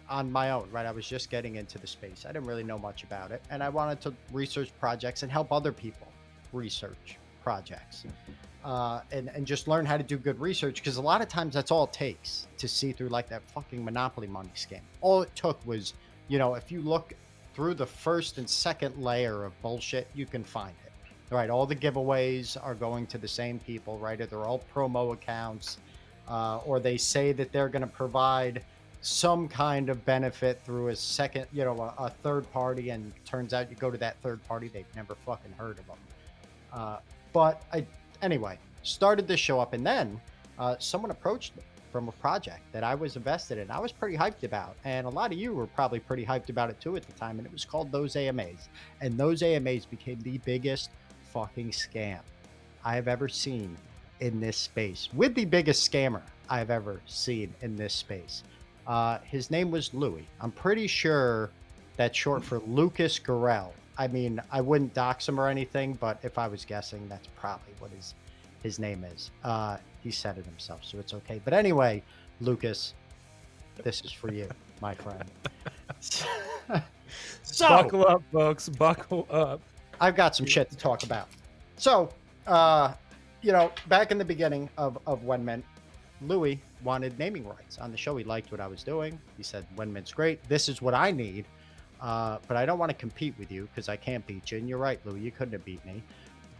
on my own, right? I was just getting into the space. I didn't really know much about it, and I wanted to research projects and help other people research projects, and just learn how to do good research. Because a lot of times that's all it takes to see through like that fucking monopoly money scam. All it took was, if you look through the first and second layer of bullshit, you can find it. Right, all the giveaways are going to the same people, right? Or they're all promo accounts, or they say that they're going to provide some kind of benefit through a second, a third party, and turns out you go to that third party, they've never fucking heard of them. But anyway, started this show up, and then someone approached me from a project that I was invested in. I was pretty hyped about, and a lot of you were probably pretty hyped about it too at the time. And it was called ThoseAMAs, and ThoseAMAs became the biggest fucking scam I have ever seen in this space, with the biggest scammer I've ever seen in this space. His name was Louie. I'm pretty sure that's short for Lucas Garrell. I mean, I wouldn't dox him or anything, but if I was guessing, that's probably what his name is. He said it himself, so it's okay. But anyway, Lucas, this is for you, my friend. So, Buckle up, folks. Buckle up. I've got some shit to talk about. So, back in the beginning of Wenmint, Louie wanted naming rights on the show. He liked what I was doing. He said, Wenmint's great. This is what I need. But I don't want to compete with you because I can't beat you. And you're right, Louie, you couldn't have beat me.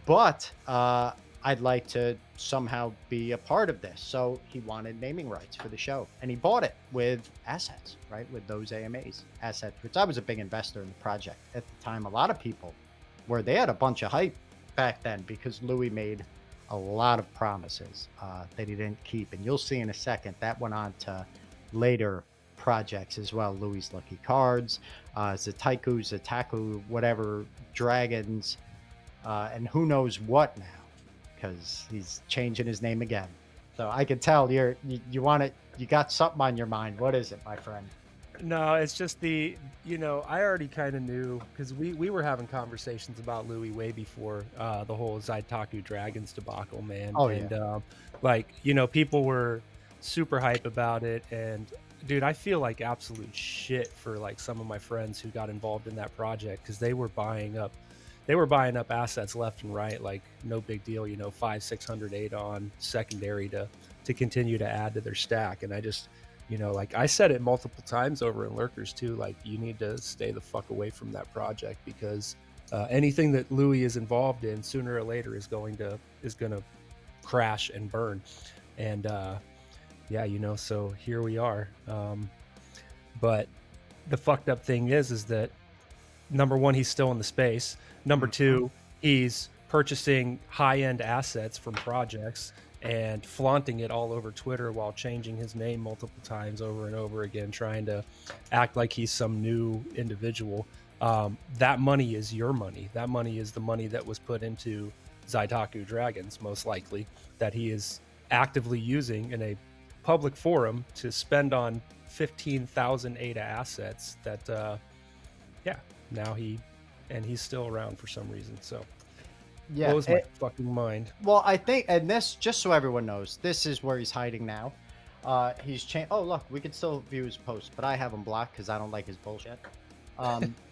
But I'd like to somehow be a part of this. So he wanted naming rights for the show. And he bought it with assets, right? With ThoseAMAs assets, which I was a big investor in the project at the time. A lot of people they had a bunch of hype back then because Louie made a lot of promises that he didn't keep. And you'll see in a second that went on to later projects as well. Louie's Lucky Cards, Zataku, whatever, Dragons, and who knows what now, because he's changing his name again. So I can tell you want it. You got something on your mind. What is it, my friend? No, it's just I already kind of knew, because we were having conversations about Louie way before the whole Z.Dragons debacle, man. Oh, and yeah. people were super hype about it, and dude, I feel like absolute shit for like some of my friends who got involved in that project, because they were buying up assets left and right, like no big deal, 500-600 ADA on secondary to continue to add to their stack. And I just, like I said it multiple times over in Lurkers too, like you need to stay the fuck away from that project, because anything that Louie is involved in sooner or later is gonna crash and burn. And so here we are. But the fucked up thing is that, number one, he's still in the space. Number two, he's purchasing high-end assets from projects and flaunting it all over Twitter while changing his name multiple times over and over again, trying to act like he's some new individual. That money is your money. That money is the money that was put into Z.Dragons, most likely, that he is actively using in a public forum to spend on 15,000 ADA assets that, now he's still around for some reason. So Yeah, blows my fucking mind. well, I think, and this, just so everyone knows, this is where he's hiding now. He's changed. Oh, look, we can still view his posts, but I have him blocked because I don't like his bullshit.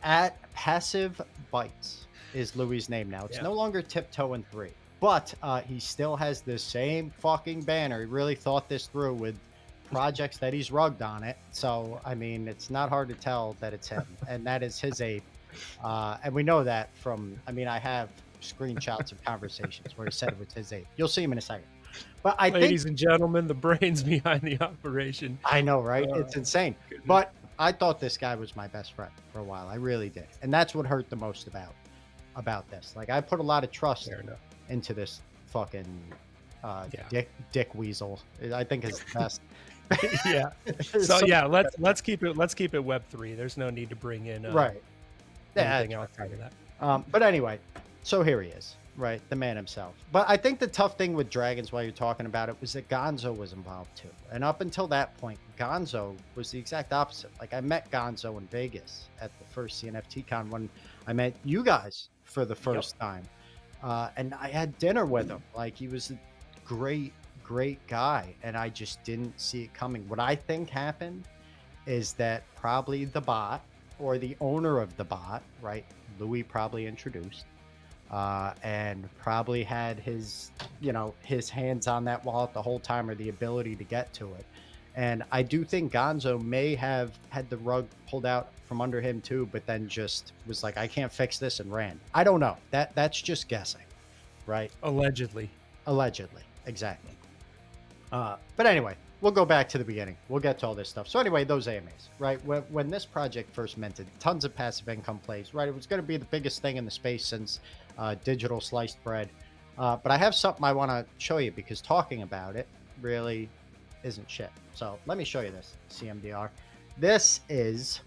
At PassiveBytes, is Louie's name now. It's Yeah. no longer Tiptoe and 3, but he still has the same fucking banner. He really thought this through with projects that he's rugged on it. So, I mean, it's not hard to tell that it's him, and that is his ape. And we know that from, I mean, I have screenshots of conversations where he said it was his ape. You'll see him in a second. But I think, Ladies and gentlemen, the brains behind the operation. I know, right? Uh, It's insane. Goodness. But I thought this guy was my best friend for a while. I really did. And that's what hurt the most about this. Like, I put a lot of trust Fair enough. into this fucking Yeah. Dick Weasel. I think is the best. Yeah. So yeah, let's keep it Web3. There's no need to bring in Right. Yeah, anything outside of that. but anyway, so here he is, right? The man himself. But I think the tough thing with Dragons, while you're talking about it, was that Gonzo was involved too. And up until that point, Gonzo was the exact opposite. Like, I met Gonzo in Vegas at the first CNFT con when I met you guys for the first time. And I had dinner with him. Like, he was a great guy. And I just didn't see it coming. What I think happened is that probably the bot or the owner of the bot, right? Louie probably introduced and probably had his, his hands on that wallet the whole time, or the ability to get to it. And I do think Gonzo may have had the rug pulled out from under him too, but then just was like, I can't fix this, and ran. I don't know. That's just guessing, right? Allegedly. Allegedly, exactly. But anyway, we'll go back to the beginning. We'll get to all this stuff. So anyway, those AMAs, right? When this project first minted, tons of passive income plays, right? It was going to be the biggest thing in the space since digital sliced bread. But I have something I want to show you, because talking about it really isn't shit. So let me show you this, CMDR. This is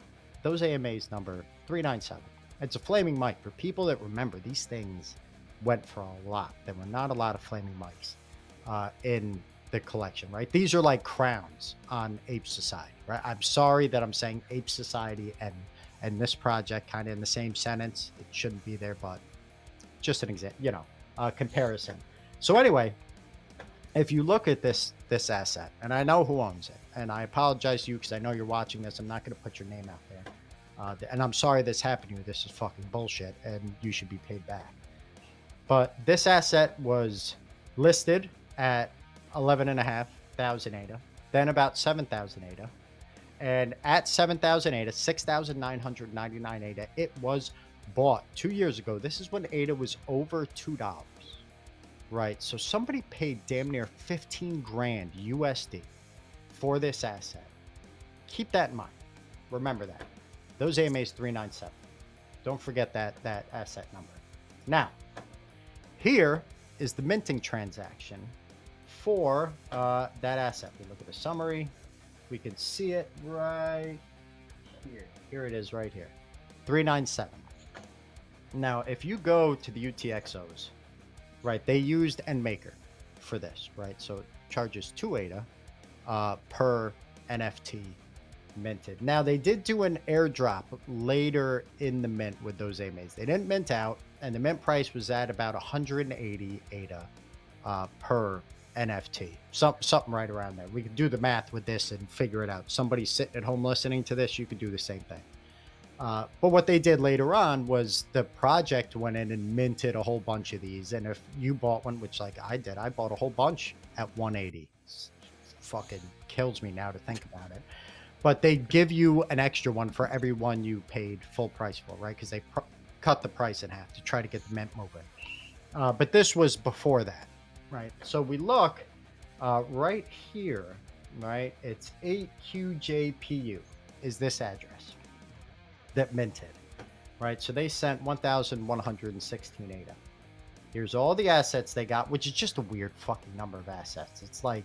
ThoseAMAs number 397. It's a flaming mic. For people that remember, these things went for a lot. There were not a lot of flaming mics in the collection, right? These are like crowns on Ape Society, right? I'm sorry that I'm saying Ape Society and this project kind of in the same sentence. It shouldn't be there, but just an example, comparison. So anyway, if you look at this asset, and I know who owns it, and I apologize to you because I know you're watching this. I'm not going to put your name out there, and I'm sorry this happened to you. This is fucking bullshit, and you should be paid back. But this asset was listed at 11,500 ADA, then about 7,000 ADA, and at 7,000 ADA, 6,999 ADA, it was bought 2 years ago. This is when ADA was over $2, right? So somebody paid damn near 15 grand USD for this asset. Keep that in mind. Remember that. ThoseAMAs 397. Don't forget that asset number. Now, here is the minting transaction for that asset. We look at the summary. We can see it right here. Here it is right here. 397. Now, if you go to the UTXOs, right, they used NMaker for this, right? So it charges 2 ADA per NFT minted. Now, they did do an airdrop later in the mint with those AMAs. They didn't mint out, and the mint price was at about 180 ADA per NFT. Something right around there. We could do the math with this and figure it out. Somebody sitting at home listening to this, you could do the same thing. But what they did later on was the project went in and minted a whole bunch of these. And if you bought one, which like I did, I bought a whole bunch at 180. It's fucking kills me now to think about it. But they give you an extra one for every one you paid full price for, right? Because they cut the price in half to try to get the mint moving. But this was before that, right? So we look right here, right? It's 8QJPU is this address that minted, right? So they sent 1,116 ADA. Here's all the assets they got, which is just a weird fucking number of assets. It's like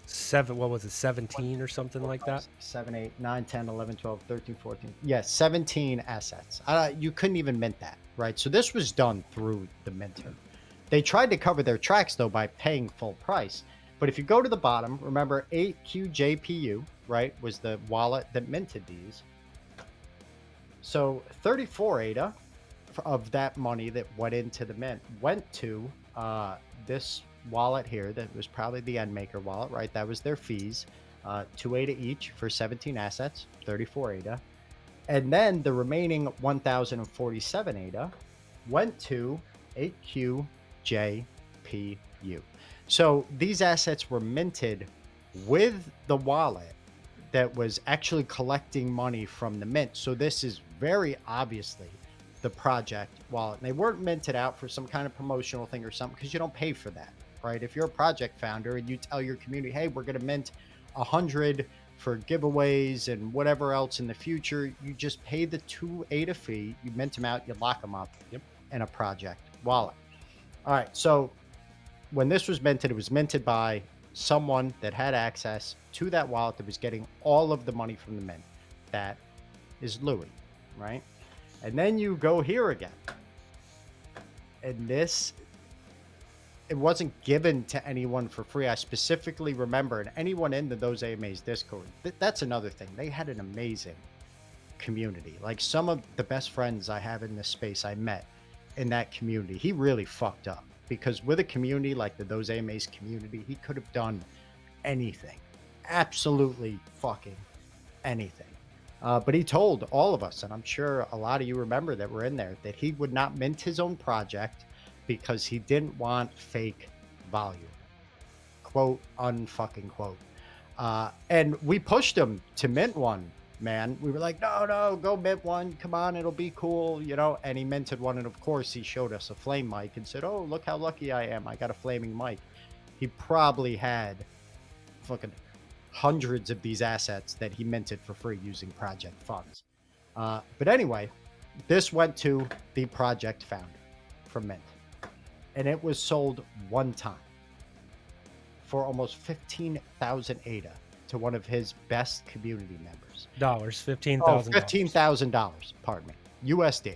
17 or something like that? 7, 8, 9, 10, 11, 12, 13, 14. Yeah, 17 assets. You couldn't even mint that, right? So this was done through the minter. They tried to cover their tracks, though, by paying full price. But if you go to the bottom, remember 8QJPU, right, was the wallet that minted these. So 34 ADA of that money that went into the mint went to this wallet here that was probably the NMaker wallet, right? That was their fees, 2 ADA each for 17 assets, 34 ADA. And then the remaining 1,047 ADA went to 8QJPU. So these assets were minted with the wallet that was actually collecting money from the mint. So this is very obviously the project wallet. And they weren't minted out for some kind of promotional thing or something, because you don't pay for that, right? If you're a project founder and you tell your community, hey, we're going to mint 100 for giveaways and whatever else in the future, you just pay the 2 ADA fee, you mint them out, you lock them up in a project wallet. All right. So when this was minted, it was minted by someone that had access to that wallet that was getting all of the money from the mint. That is Louie, right? And then you go here again. And this, it wasn't given to anyone for free. I specifically remember, and anyone in the ThoseAMAs Discord, that's another thing. They had an amazing community. Like, some of the best friends I have in this space I met in that community. He really fucked up, because with a community like the ThoseAMAs community, he could have done anything. Absolutely fucking anything. But he told all of us, and I'm sure a lot of you remember that were in there, that he would not mint his own project because he didn't want fake volume. Quote, unfucking quote. And we pushed him to mint one, man. We were like, no, go mint one. Come on, it'll be cool, you know? And he minted one. And of course, he showed us a flame mic and said, oh, look how lucky I am. I got a flaming mic. He probably had fucking hundreds of these assets that he minted for free using project funds. But anyway, this went to the project founder from Mint, and it was sold one time for almost 15,000 ADA to one of his best community members. $15,000. $15,000, pardon me, USD.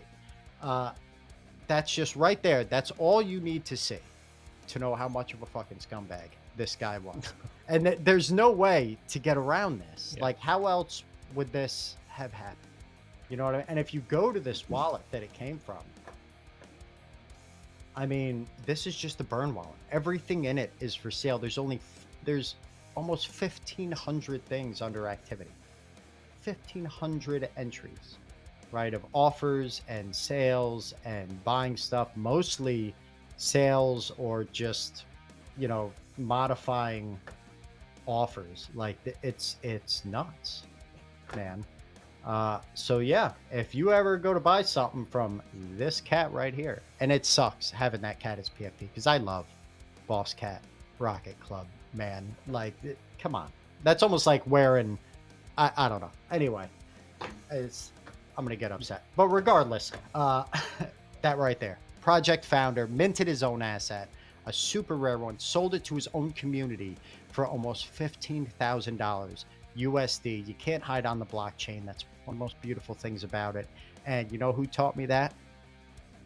That's just right there. That's all you need to see to know how much of a fucking scumbag this guy was. And there's no way to get around this. Like, how else would this have happened? You know what I mean? And if you go to this wallet that it came from, I mean, this is just a burn wallet. Everything in it is for sale. There's almost 1,500 things under activity. 1,500 entries, right, of offers and sales and buying stuff, mostly sales or just, you know, modifying offers. Like, it's nuts, man. So yeah, if you ever go to buy something from this cat right here, and it sucks having that cat as PFP, because I love Boss Cat Rocket Club, man. Like, come on, that's almost like wearing, I don't know. Anyway, I'm gonna get upset, but regardless, that right there, project founder minted his own asset, a super rare one, sold it to his own community for almost $15,000 USD. You can't hide on the blockchain. That's one of the most beautiful things about it. And you know who taught me that?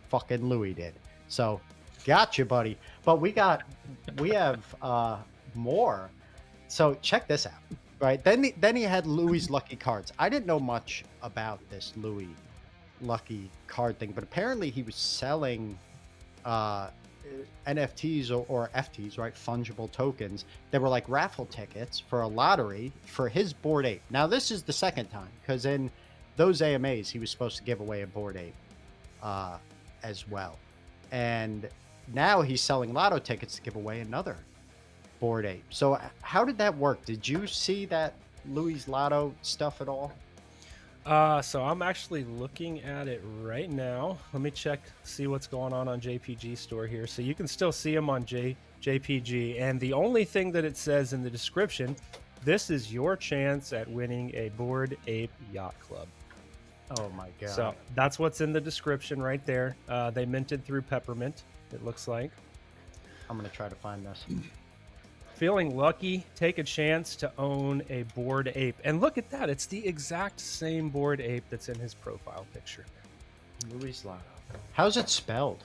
Fucking Louie did. So gotcha, buddy. But we have more. So check this out, right? Then he had Louie's lucky cards. I didn't know much about this Louie lucky card thing, but apparently he was selling NFTs or FTs, right? Fungible tokens that were like raffle tickets for a lottery for his Bored Ape. Now, this is the second time, because in ThoseAMAs, he was supposed to give away a Bored Ape as well. And now he's selling lotto tickets to give away another Bored Ape. So how did that work? Did you see that Louie's lotto stuff at all? So I'm actually looking at it right now. Let me check, see what's going on JPG Store here. So you can still see them on JPG. And the only thing that it says in the description, this is your chance at winning a Bored Ape Yacht Club. Oh my God. So that's what's in the description right there. They minted through Peppermint, it looks like. I'm going to try to find this. Feeling lucky, take a chance to own a Bored Ape. And look at that. It's the exact same Bored Ape that's in his profile picture. Louie's Lotto. How's it spelled?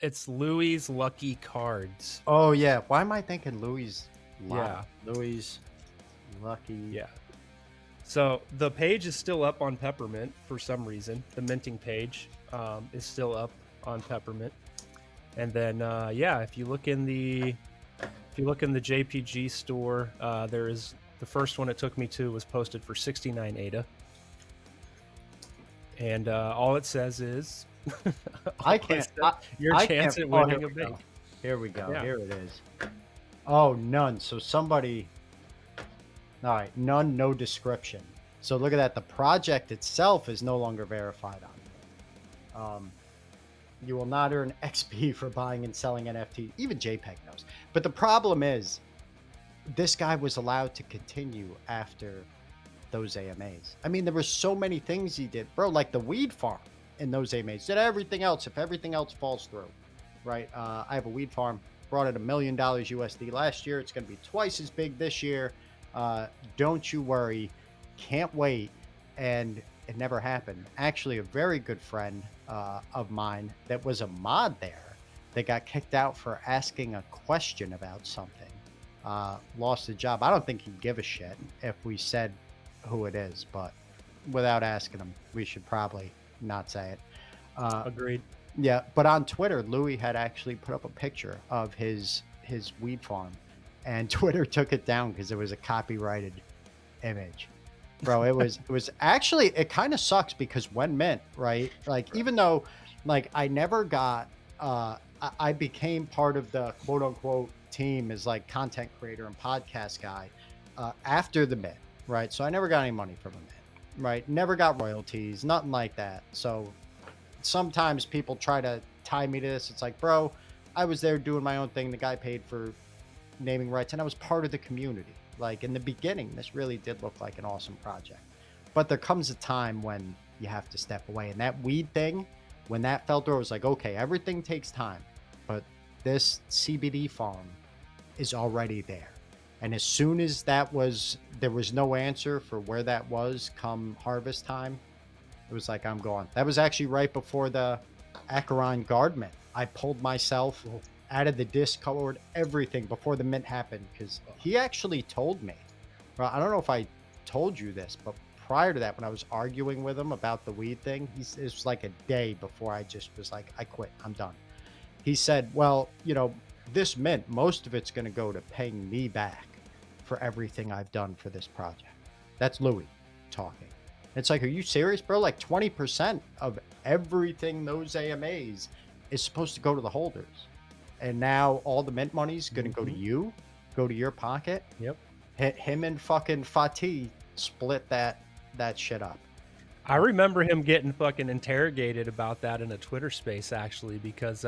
It's Louie's Lucky Cards. Oh, yeah. Why am I thinking Louie's Lotto? Yeah. Louie's Lucky. Yeah. So the page is still up on Peppermint for some reason. The minting page is still up on Peppermint. And then, yeah, if you look in the JPG store, there is the first one it took me to was posted for 69 ADA. And all it says is I Oh, can't. it's your I chance can't. at Oh, here winning a we big. go. Here we go. Yeah. Here it is. Oh, none. So somebody. All right, none. No description. So look at that. The project itself is no longer verified on. You will not earn XP for buying and selling NFT. Even JPEG knows. But the problem is, this guy was allowed to continue after those AMAs. I mean, there were so many things he did, bro, like the weed farm in those AMAs. Did everything else if everything else falls through, right? I have a weed farm, brought it $1 million USD last year. It's going to be twice as big this year. Don't you worry. Can't wait. And it never happened. Actually, a very good friend of mine that was a mod there that got kicked out for asking a question about something. Lost a job. I don't think he'd give a shit if we said who it is, but without asking him, we should probably not say it. Agreed. Yeah, but on Twitter, Louie had actually put up a picture of his weed farm, and Twitter took it down because it was a copyrighted image. Bro, it was actually, it kind of sucks because Wenmint, right? Like, even though like I never got I became part of the quote unquote team as like content creator and podcast guy after the mint, right? So I never got any money from the mint, right? Never got royalties, nothing like that. So sometimes people try to tie me to this. It's like, bro, I was there doing my own thing. The guy paid for naming rights, and I was part of the community. Like in the beginning, this really did look like an awesome project. But there comes a time when you have to step away. And that weed thing, when that fell through, I was like, okay, everything takes time. But this CBD farm is already there. And as soon as there was no answer for where that was come harvest time, it was like, I'm gone. That was actually right before the Acheron Guardment. I pulled myself out of the Discord, everything before the mint happened, because he actually told me. Well, I don't know if I told you this, but prior to that, when I was arguing with him about the weed thing, it was like a day before I just was like, I quit. I'm done. He said, well, this mint, most of it's going to go to paying me back for everything I've done for this project. That's Louie talking. It's like, are you serious, bro? Like 20% of everything those AMAs is supposed to go to the holders. And now all the mint money's going to go to you, go to your pocket. Yep. Him and fucking Fatih split that shit up. I remember him getting fucking interrogated about that in a Twitter space, actually, because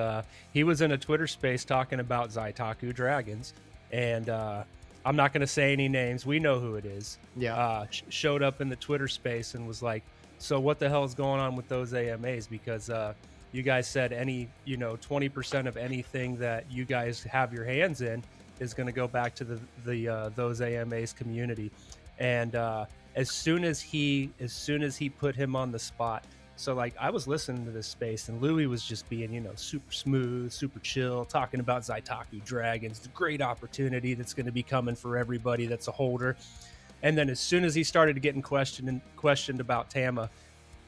he was in a Twitter space talking about Z.Dragons, and I'm not going to say any names. We know who it is. Yeah. Showed up in the Twitter space and was like, so what the hell is going on with those AMAs? Because you guys said 20% of anything that you guys have your hands in is going to go back to the ThoseAMAs community. And as soon as he put him on the spot, so like I was listening to this space and Louie was just being super smooth, super chill, talking about Z.Dragons, the great opportunity that's going to be coming for everybody that's a holder. And then as soon as he started getting questioned about Tama,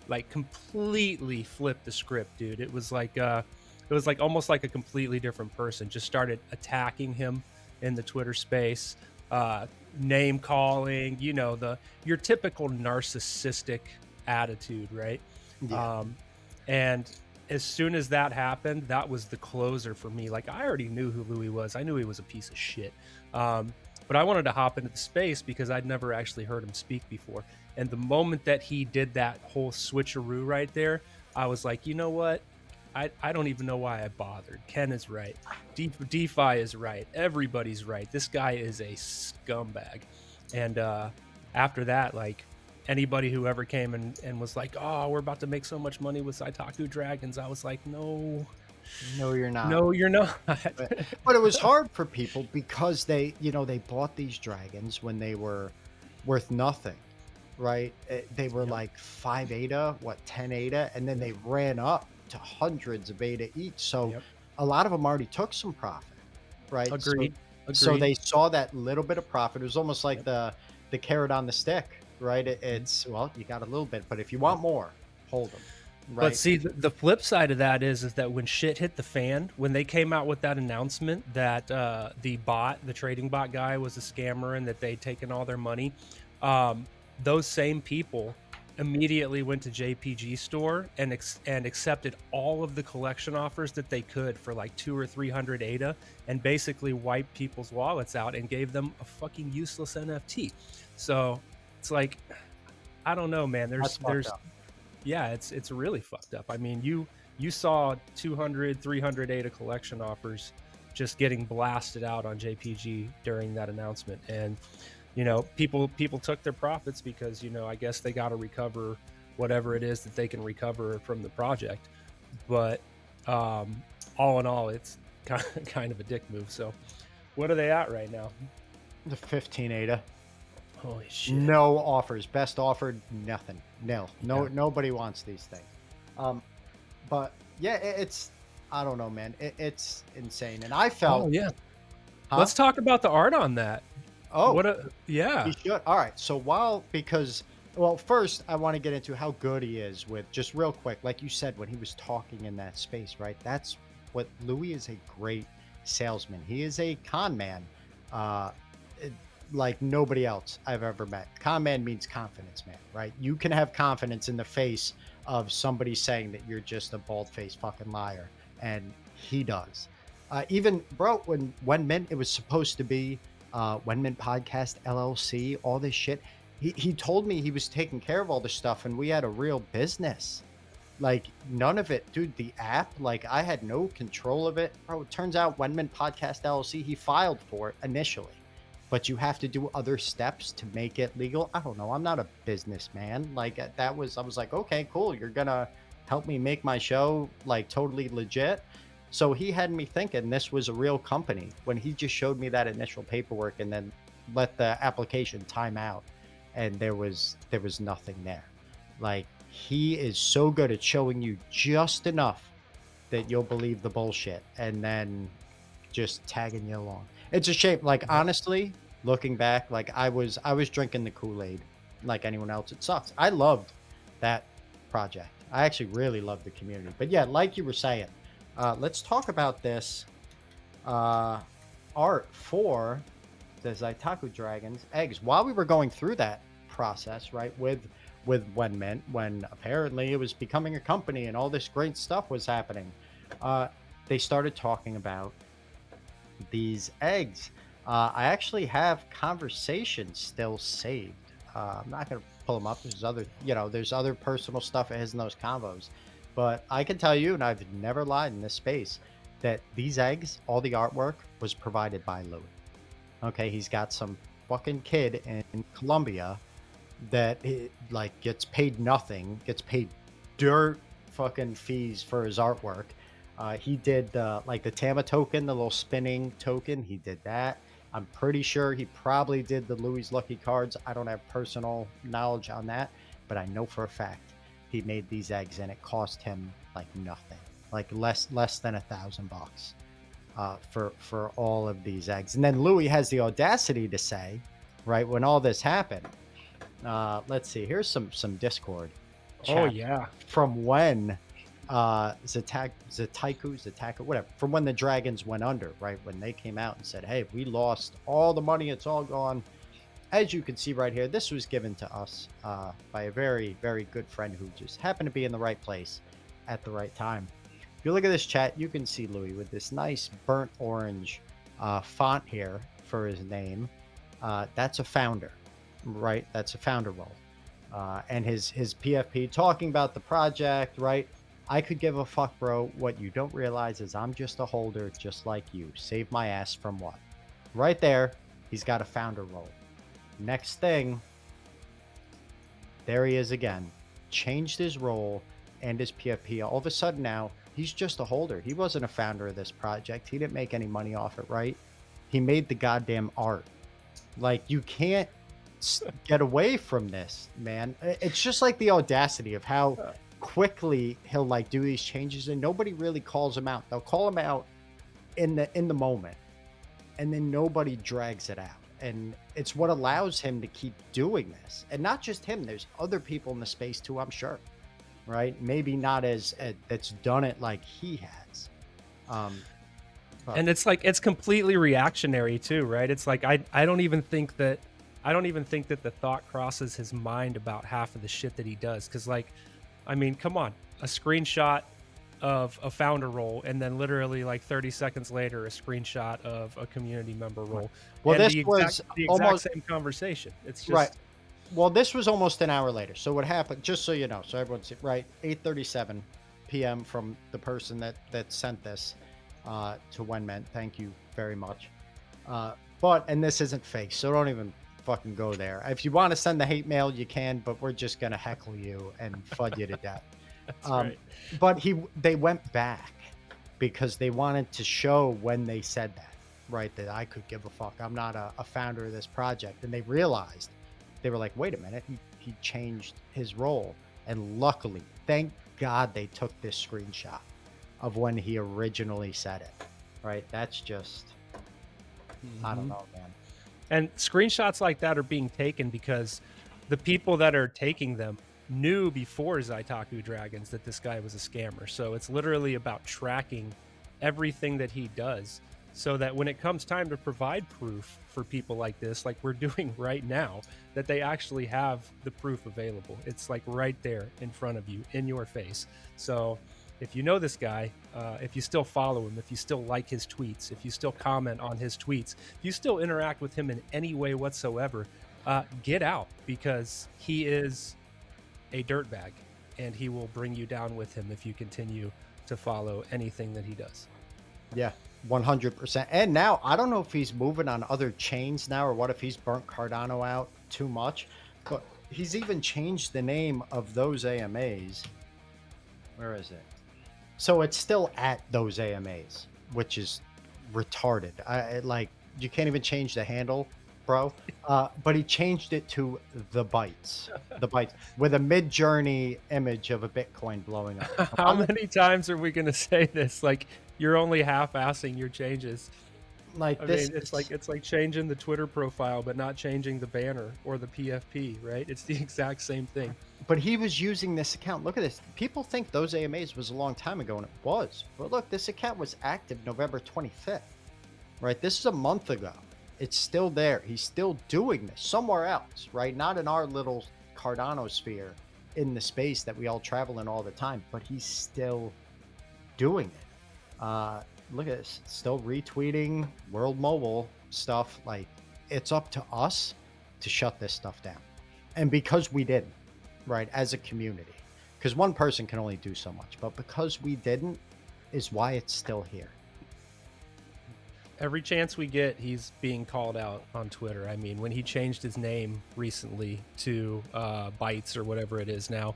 like completely flipped the script, dude. It was like almost like a completely different person. Just started attacking him in the Twitter space, name calling, your typical narcissistic attitude, right? Yeah. And as soon as that happened, that was the closer for me. Like I already knew who Louie was. I knew he was a piece of shit. But I wanted to hop into the space because I'd never actually heard him speak before. And the moment that he did that whole switcheroo right there, I was like, you know what? I don't even know why I bothered. Ken is right. DeFi is right. Everybody's right. This guy is a scumbag. And after that, like anybody who ever came and was like, oh, we're about to make so much money with Z.Dragons, I was like, no, you're not. No, you're not. But it was hard for people because they bought these dragons when they were worth nothing, right? They were like 5 ADA, 10 ADA, and then they ran up to hundreds of ADA each. So a lot of them already took some profit, right? Agreed. So they saw that little bit of profit. It was almost like the carrot on the stick, right? It's, well, you got a little bit, but if you want more, hold them. Right. But see, the flip side of that is that when shit hit the fan, when they came out with that announcement that the trading bot guy was a scammer and that they'd taken all their money, those same people immediately went to JPG store and accepted all of the collection offers that they could for like 200 or 300 ADA, and basically wiped people's wallets out and gave them a fucking useless NFT. So it's like, I don't know, man. That's fucked There's up. Yeah, it's really fucked up. I mean, you saw 200, 300 ADA collection offers just getting blasted out on JPG during that announcement, and people took their profits because I guess they got to recover whatever it is that they can recover from the project. But all in all, it's kind of a dick move. So, what are they at right now? The 15 ADA. Holy shit! No offers. Best offered, nothing. Nil. No, Yeah. nobody wants these things. But yeah, it's I don't know, man. It's insane. And I Oh felt, yeah. huh? Let's talk about the art on that. Oh, Yeah. he should. All right. So well, first I want to get into how good he is with just real quick, like you said, when he was talking in that space, right? That's what Louie is, a great salesman. He is a con man. Uh, like nobody else I've ever met. Con man means confidence, man, right? You can have confidence in the face of somebody saying that you're just a bald faced fucking liar. And he does. Even, bro, when Wenmint, it was supposed to be Wenmint Podcast LLC, all this shit. He told me he was taking care of all this stuff and we had a real business. Like none of it, dude. The app, like I had no control of it. Bro, it turns out Wenmint Podcast LLC, he filed for it initially, but you have to do other steps to make it legal. I don't know. I'm not a businessman. Like I was like, okay, cool. You're gonna help me make my show like totally legit. So he had me thinking this was a real company when he just showed me that initial paperwork and then let the application time out, and there was nothing there. Like he is so good at showing you just enough that you'll believe the bullshit and then just tagging you along. It's a shame. Like Yep. honestly, looking back, like I was drinking the Kool-Aid like anyone else. It sucks. I loved that project. I actually really loved the community. But yeah, like you were saying, let's talk about this uh, art for the Z.Dragons eggs. While we were going through that process, right, with Wenmint, when apparently it was becoming a company and all this great stuff was happening, they started talking about these eggs. I actually have conversations still saved. I'm not gonna pull them up. There's other personal stuff it has in those combos, but I can tell you, and I've never lied in this space, that these eggs, all the artwork was provided by Louie. Okay, he's got some fucking kid in Colombia that like gets paid nothing, gets paid dirt fucking fees for his artwork. He did like the Tama token, the little spinning token. He did that. I'm pretty sure he probably did the Louis Lucky cards. I don't have personal knowledge on that, but I know for a fact he made these eggs, and it cost him like nothing, like less than $1,000 for all of these eggs. And then Louis has the audacity to say, right when all this happened, let's see, here's some Discord Oh chat yeah. from when Zataku, whatever, from when the Dragons went under, right? When they came out and said, hey, we lost all the money, it's all gone. As you can see right here, this was given to us by a very, very good friend who just happened to be in the right place at the right time. If you look at this chat, you can see Louis with this nice burnt orange font here for his name. That's a founder, right? That's a founder role. And his PFP talking about the project, right? I could give a fuck, bro. What you don't realize is I'm just a holder, just like you. Save my ass from what? Right there, he's got a founder role. Next thing, there he is again. Changed his role and his PFP. All of a sudden now, he's just a holder. He wasn't a founder of this project. He didn't make any money off it, right? He made the goddamn art. Like, you can't get away from this, man. It's just like the audacity of how quickly he'll like do these changes and nobody really calls him out. They'll call him out in the moment, and then nobody drags it out. And it's what allows him to keep doing this. And not just him, there's other people in the space too, I'm sure. Right? Maybe not as that's done it like he has. And it's like, it's completely reactionary too, right? It's like, I don't even think that I don't even think that the thought crosses his mind about half of the shit that he does. Cause like, I mean, come on, a screenshot of a founder role, and then literally like 30 seconds later, a screenshot of a community member role, Well, and this was the exact almost same conversation. It's right. just, Well, this was almost an hour later. So what happened? Just so you know, so everyone's right. 8:37 p.m. from the person that sent this to Wenmint. Thank you very much. But and this isn't fake, so don't even fucking go there. If you want to send the hate mail, you can, but we're just gonna heckle you and fud you to death. that's Um, right. but they went back because they wanted to show when they said that, right? That I could give a fuck. I'm not a founder of this project, and they realized they were like, wait a minute, he changed his role, and luckily, thank God, they took this screenshot of when he originally said it, right? That's just I don't Mhm. know, man. And screenshots like that are being taken because the people that are taking them knew before Z.Dragons that this guy was a scammer. So it's literally about tracking everything that he does so that when it comes time to provide proof for people like this, like we're doing right now, that they actually have the proof available. It's like right there in front of you, in your face. So if you know this guy, if you still follow him, if you still like his tweets, if you still comment on his tweets, if you still interact with him in any way whatsoever, get out, because he is a dirtbag and he will bring you down with him if you continue to follow anything that he does. Yeah, 100%. And now I don't know if he's moving on other chains now, or what if he's burnt Cardano out too much, but he's even changed the name of those AMAs. Where is it? So it's still at those AMAs, which is retarded. Like you can't even change the handle, bro. But he changed it to the bytes with a mid-journey image of a Bitcoin blowing up. How many times are we going to say this? Like, you're only half-assing your changes. Like I this mean, is it's like changing the Twitter profile, but not changing the banner or the PFP, right? It's the exact same thing. But he was using this account. Look at this. People think those AMAs was a long time ago, and it was. But look, this account was active November 25th, right? This is a month ago. It's still there. He's still doing this somewhere else, right? Not in our little Cardano sphere in the space that we all travel in all the time, but he's still doing it. Look at this. Still retweeting World Mobile stuff. Like, it's up to us to shut this stuff down. And because we didn't, right, as a community, because one person can only do so much, but because we didn't is why it's still here. Every chance we get, he's being called out on Twitter. I mean, when he changed his name recently to Bytes or whatever it is now,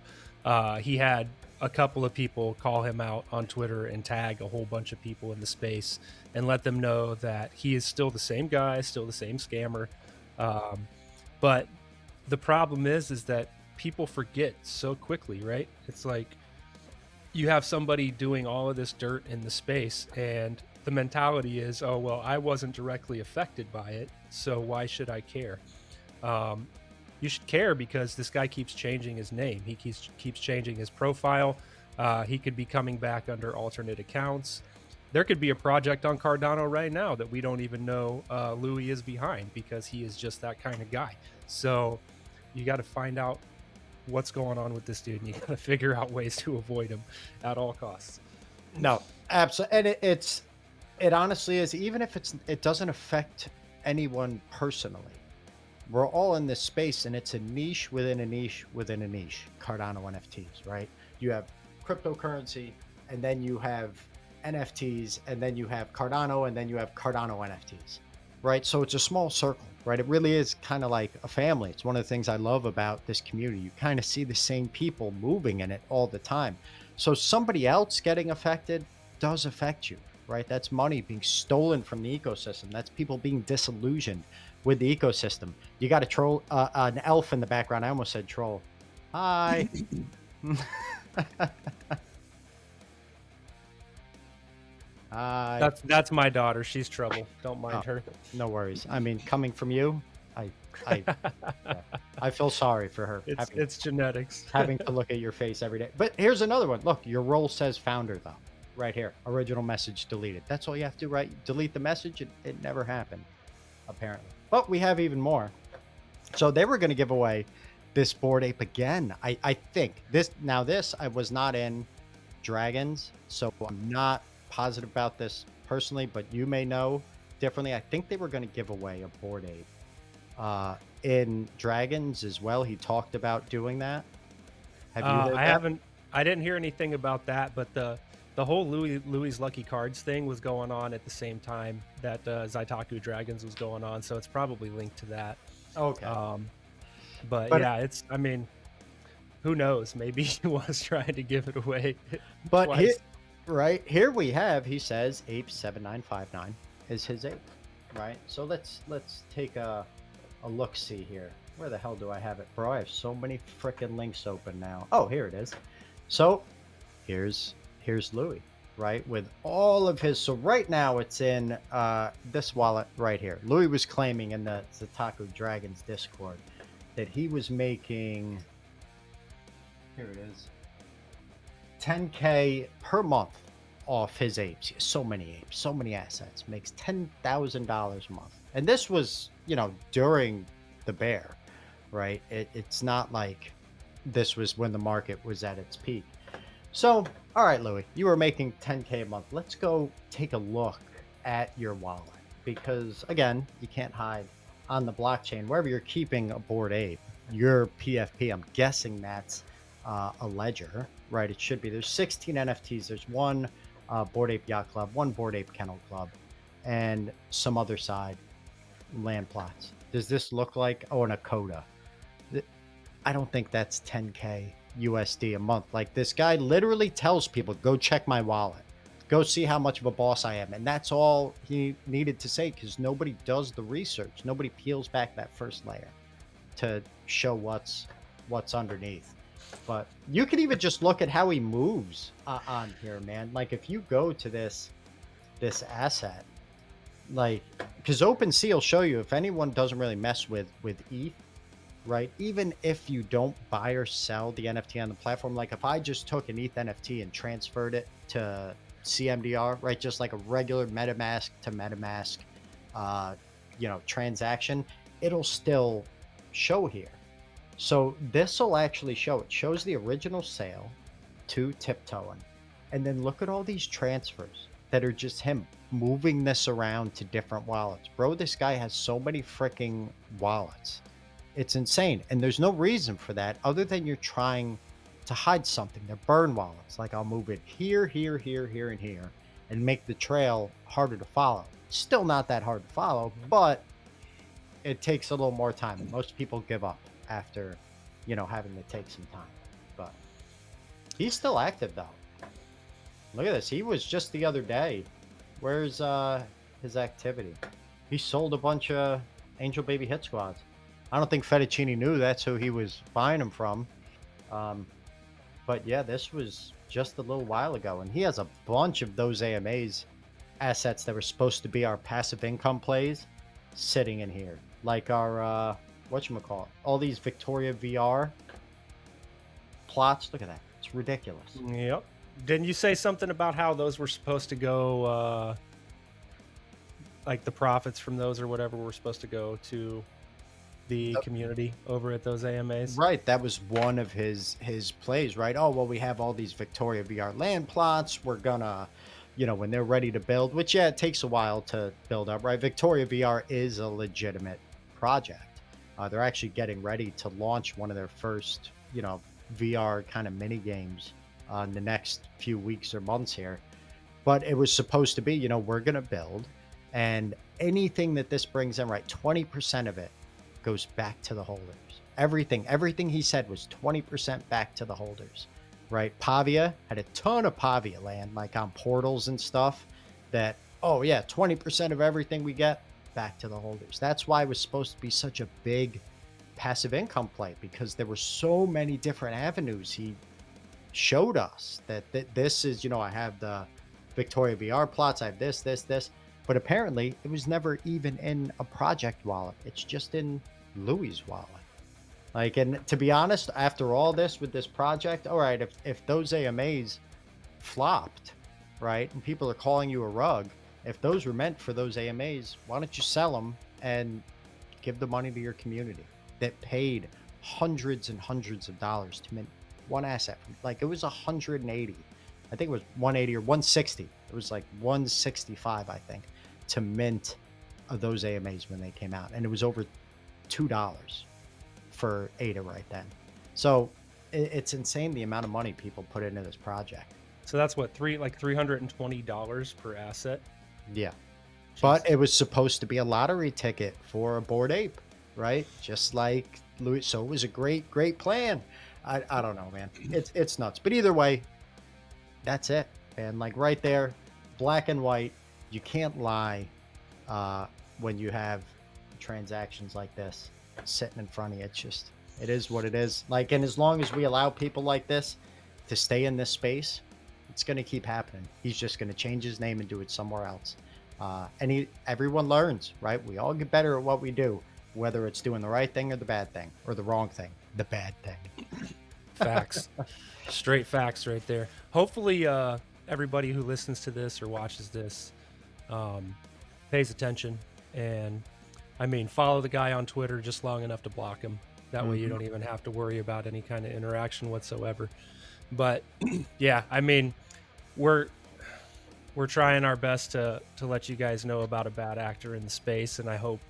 he had a couple of people call him out on Twitter and tag a whole bunch of people in the space and let them know that he is still the same guy, still the same scammer. But the problem is that people forget so quickly, right? It's like you have somebody doing all of this dirt in the space, and the mentality is, oh, well, I wasn't directly affected by it, so why should I care? You should care because this guy keeps changing his name. He keeps changing his profile. He could be coming back under alternate accounts. There could be a project on Cardano right now that we don't even know Louie is behind, because he is just that kind of guy. So you got to find out what's going on with this dude, and you got to figure out ways to avoid him at all costs. No, absolutely. And it honestly is, even if it doesn't affect anyone personally. We're all in this space, and it's a niche within a niche within a niche. Cardano NFTs, right? You have cryptocurrency, and then you have NFTs, and then you have Cardano, and then you have Cardano NFTs, right? So it's a small circle, right? It really is kind of like a family. It's one of the things I love about this community. You kind of see the same people moving in it all the time. So somebody else getting affected does affect you, right? That's money being stolen from the ecosystem. That's people being disillusioned with the ecosystem. You got a troll, an elf in the background. I almost said troll. Hi. Hi. That's my daughter. She's trouble. Don't mind Oh, her. no worries. I mean, coming from you, I, yeah, I feel sorry for her It's genetics. having to look at your face every day. But here's another one. Look, your role says founder though, right here. Original message deleted. That's all you have to do, right? Delete the message. It never happened, apparently. But we have even more. So they were going to give away this Bored Ape again. I think this I was not in Dragons, so I'm not positive about this personally, but you may know differently. I think they were going to give away a Bored Ape in Dragons as well. He talked about doing that. Have you heard I that? haven't. I didn't hear anything about that, but the whole Louie's Lucky Cards thing was going on at the same time that Zaitaku Dragons was going on, so it's probably linked to that. Okay. Um, but But yeah, it's. I mean, who knows? Maybe he was trying to give it away but here, twice. right here we have, he says ape 7959 is his ape, right? So let's take a look see here. Where the hell do I have it, bro? I have so many freaking links open now. Oh, here it is. So here's Louie, right? With all of his, so right now it's in this wallet right here. Louie was claiming in the Zaitaku Dragons Discord that he was making, here it is, 10K per month off his apes. He has so many apes, so many assets, makes $10,000 a month. And this was, during the bear, right? It's not like this was when the market was at its peak. So, all right, Louie, you were making 10K a month. Let's go take a look at your wallet because, again, you can't hide on the blockchain. Wherever you're keeping a Bored Ape, your PFP, I'm guessing that's a ledger, right? It should be. There's 16 NFTs. There's one Bored Ape Yacht Club, one Bored Ape Kennel Club, and some other side land plots. Does this look like, oh, an Akoda? I don't think that's 10K USD a month. Like this guy literally tells people, go check my wallet, go see how much of a boss I am. And that's all he needed to say because nobody does the research. Nobody peels back that first layer to show what's underneath. But you can even just look at how he moves on here, man. Like if you go to this asset, like because OpenSea will show you if anyone doesn't really mess with ETH, right? Even if you don't buy or sell the NFT on the platform, like if I just took an ETH NFT and transferred it to CMDR, right? Just like a regular MetaMask to MetaMask, transaction, it'll still show here. So this will actually show, it shows the original sale to Tiptoeing. And then look at all these transfers that are just him moving this around to different wallets. Bro, this guy has so many freaking wallets. It's insane. And there's no reason for that other than you're trying to hide something. They're burn wallets. Like I'll move it here, here, here, here, and here and make the trail harder to follow. Still not that hard to follow, but it takes a little more time. And most people give up after, having to take some time. But he's still active though. Look at this. He was just the other day. Where's his activity? He sold a bunch of Angel Baby Hit Squads. I don't think Fettuccine knew that's who he was buying them from. But yeah, this was just a little while ago. And he has a bunch of ThoseAMAs assets that were supposed to be our passive income plays sitting in here. Like our, whatchamacallit, all these Victoria VR plots. Look at that. It's ridiculous. Yep. Didn't you say something about how those were supposed to go, like the profits from those or whatever were supposed to go to the community over at ThoseAMAs? Right. That was one of his plays, right? Oh, well, we have all these Victoria VR land plots. We're gonna, when they're ready to build, which, yeah, it takes a while to build up, right? Victoria VR is a legitimate project. They're actually getting ready to launch one of their first, VR kind of mini games in the next few weeks or months here. But it was supposed to be, we're going to build, and anything that this brings in, right, 20% of it goes back to the holders. Everything he said was 20% back to the holders, right? Pavia had a ton of Pavia land, like on portals and stuff that, oh yeah, 20% of everything we get back to the holders. That's why it was supposed to be such a big passive income play, because there were so many different avenues. He showed us that this is, I have the Victoria VR plots, I have this, but apparently it was never even in a project wallet. It's just in Louie's wallet. Like, and to be honest, after all this with this project, all right, if ThoseAMAs flopped, right, and people are calling you a rug, if those were meant for ThoseAMAs, why don't you sell them and give the money to your community? that paid hundreds and hundreds of dollars to mint one asset. Like it was 180. I think it was 180 or 160. It was like 165, I think, to mint those AMAs when they came out. And it was over $2 for ADA right then. So it's insane the amount of money people put into this project. So that's what, $320 per asset? Yeah. Jeez. But it was supposed to be a lottery ticket for a Bored Ape, right? Just like Louie. So it was a great, great plan. I don't know, man. It's nuts. But either way, that's it, man. Like right there, black and white. You can't lie when you have transactions like this sitting in front of you. It's just, it is what it is. Like, and as long as we allow people like this to stay in this space, it's going to keep happening. He's just going to change his name and do it somewhere else. And everyone learns, right? We all get better at what we do, whether it's doing the right thing or the bad thing or the wrong thing, the bad thing. Facts. Straight facts right there. Hopefully everybody who listens to this or watches this pays attention, and I mean, follow the guy on Twitter just long enough to block him. That way you don't even have to worry about any kind of interaction whatsoever. But yeah, I mean, we're trying our best to let you guys know about a bad actor in the space, and I hope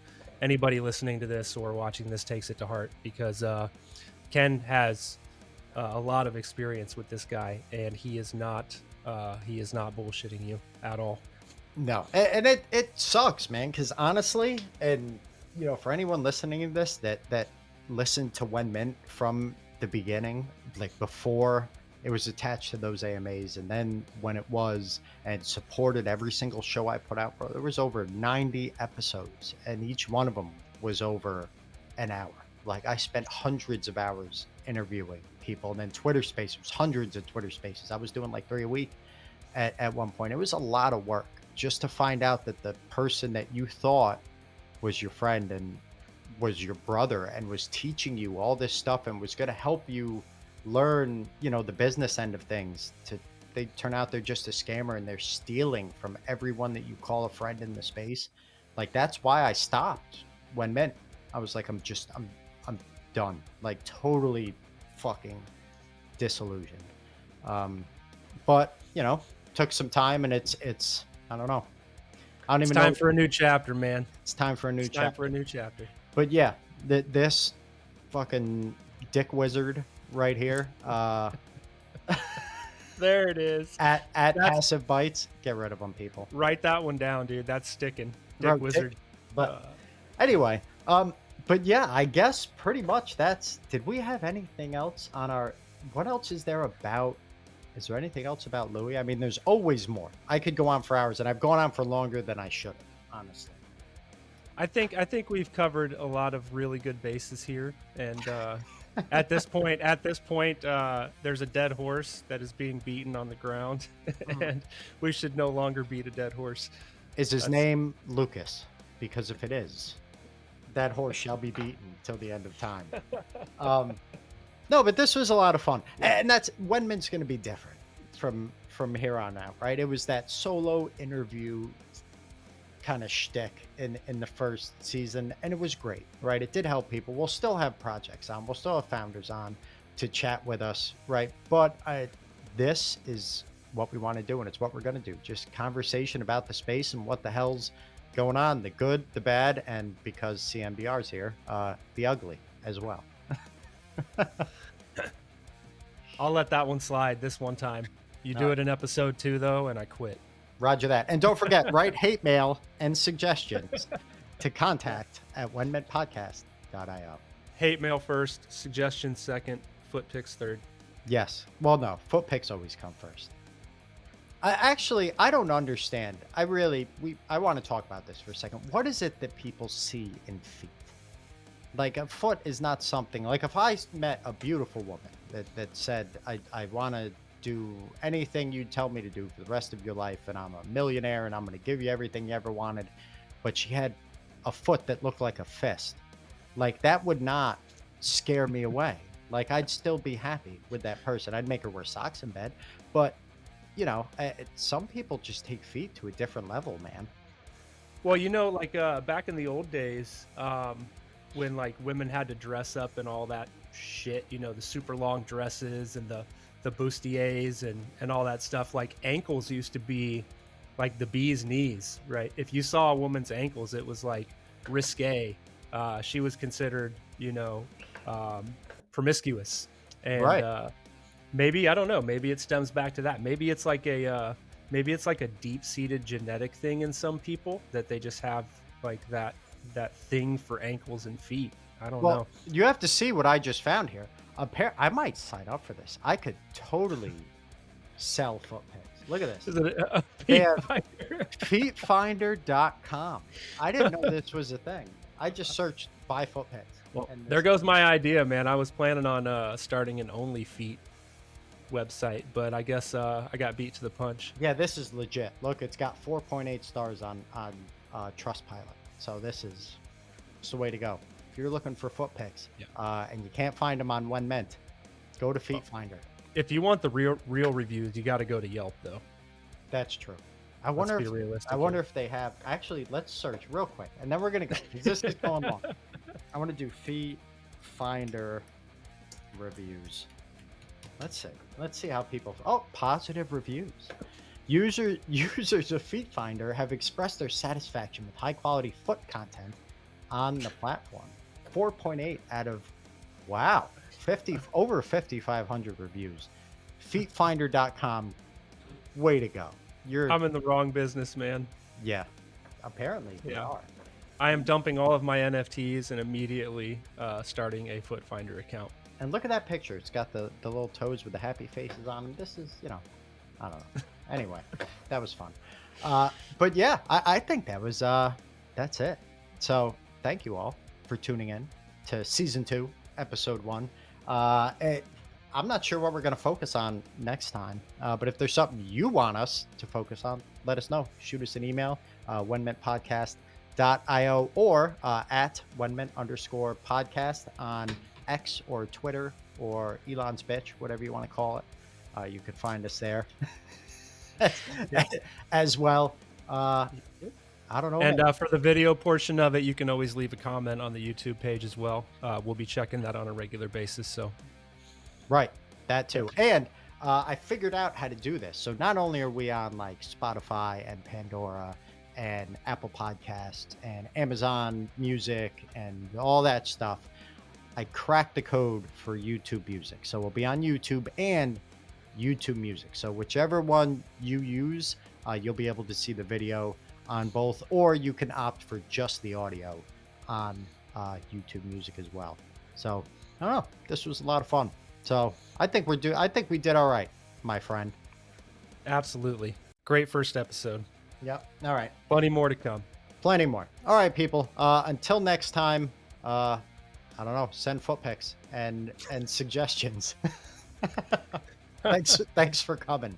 anybody listening to this or watching this takes it to heart, because Ken has a lot of experience with this guy, and he is not bullshitting you at all. No, and it sucks, man, because honestly, and you know, for anyone listening to this that listened to Wenmint from the beginning, like before it was attached to those AMAs, and then when it was, and supported every single show I put out, bro, there was over 90 episodes, and each one of them was over an hour. Like I spent hundreds of hours interviewing people, and then Twitter Spaces, hundreds of Twitter Spaces. I was doing like 3 a week at one point. It was a lot of work just to find out that the person that you thought was your friend and was your brother and was teaching you all this stuff and was going to help you learn, you know, the business end of things, they turn out they're just a scammer and they're stealing from everyone that you call a friend in the space. Like that's why I stopped Wenmint. I was like, I'm done, like totally fucking disillusioned. But you know, took some time, and it's I don't know. I don't even know. It's time for a new chapter, man. It's time for a new chapter. Time for a new chapter. But yeah, this fucking dick wizard right here. There it is. At PassiveBytes. Get rid of them, people. Write that one down, dude. That's sticking. Dick wizard. But anyway, but yeah, I guess pretty much that's. Did we have anything else on our? What else is there about? Is there anything else about Louie? I mean, there's always more. I could go on for hours, and I've gone on for longer than I should have, honestly. I think we've covered a lot of really good bases here, and at this point, there's a dead horse that is being beaten on the ground, and we should no longer beat a dead horse. Is his name Lucas? Because if it is, that horse shall be beaten till the end of time. No, but this was a lot of fun, and that's Wenmint's going to be different from here on out, right? It was that solo interview kind of shtick in the first season, and it was great, right? It did help people. We'll still have projects on, we'll still have founders on to chat with us, right? But this is what we want to do, and it's what we're going to do. Just conversation about the space and what the hell's going on, the good, the bad, and because CMDR's here, the ugly as well. I'll let that one slide this one time. You do it in episode 2 though, and I quit. Roger that. And don't forget, write hate mail and suggestions to contact at wenmintpodcast.io. Hate mail first, suggestions second, foot pics third. Yes. Well, no, foot pics always come first. I don't understand. I want to talk about this for a second. What is it that people see in feet? Like a foot is not something, like if I met a beautiful woman that said, I want to do anything you tell me to do for the rest of your life, and I'm a millionaire and I'm going to give you everything you ever wanted, but she had a foot that looked like a fist, like that would not scare me away. Like I'd still be happy with that person. I'd make her wear socks in bed, but you know, some people just take feet to a different level, man. Well, you know, like back in the old days, when like women had to dress up and all that shit, you know, the super long dresses and the bustiers and all that stuff. Like ankles used to be like the bee's knees, right? If you saw a woman's ankles, it was like risque. She was considered, you know, promiscuous, and Right. maybe, I don't know, maybe it stems back to that. Maybe it's like a deep-seated genetic thing in some people that they just have like that thing for ankles and feet. I don't Well, know. you have to see what I just found here. I might sign up for this. I could totally sell foot pics. Look at this. Is it a They feet have finder? FeetFinder.com. I didn't know this was a thing. I just searched buy foot pics. Well, and there this- goes my idea, man. I was planning on starting an Only Feet website, but I guess I got beat to the punch. Yeah, this is legit. Look, it's got 4.8 stars on Trustpilot. So this is the way to go. If you're looking for foot pics, and you can't find them on Wenmint, go to FeetFinder. If you want the real reviews, you got to go to Yelp, though. That's true. I Let's wonder be if realistic I wonder here. if they have. Actually, let's search real quick, and then we're gonna go. 'Cause this is going long. I want to do FeetFinder reviews. Let's see. Let's see how people. Oh, positive reviews. Users of FeetFinder have expressed their satisfaction with high quality foot content on the platform. 4.8 out of, wow, 50 over 5,500 reviews. FeetFinder.com. Way to go. You're I'm in the wrong business, man. yeah. Apparently they Yeah. are. I am dumping all of my NFTs and immediately starting a FootFinder account. And look at that picture. It's got the little toads with the happy faces on them. This is, you know, I don't know. Anyway, that was fun. But yeah, I think that was that's it. So thank you all for tuning in to season 2, episode 1. I'm not sure what we're going to focus on next time, but if there's something you want us to focus on, let us know. Shoot us an email, wenmintpodcast.io or at wenmint_podcast on X or Twitter or Elon's bitch, whatever you want to call it. You could find us there as well. I don't know. And for the video portion of it, you can always leave a comment on the YouTube page as well. We'll be checking that on a regular basis. So Right, that too. And I figured out how to do this. So not only are we on like Spotify and Pandora and Apple Podcasts and Amazon Music and all that stuff, I cracked the code for YouTube Music. So we'll be on YouTube and YouTube Music. So whichever one you use, you'll be able to see the video on both, or you can opt for just the audio on YouTube Music as well. So I don't know. This was a lot of fun. So I think we did all right, my friend. absolutely. Great first episode. Yep. All right. Plenty more to come. Plenty more. All right, people. Until next time, I don't know, send foot pics and suggestions. Thanks for coming.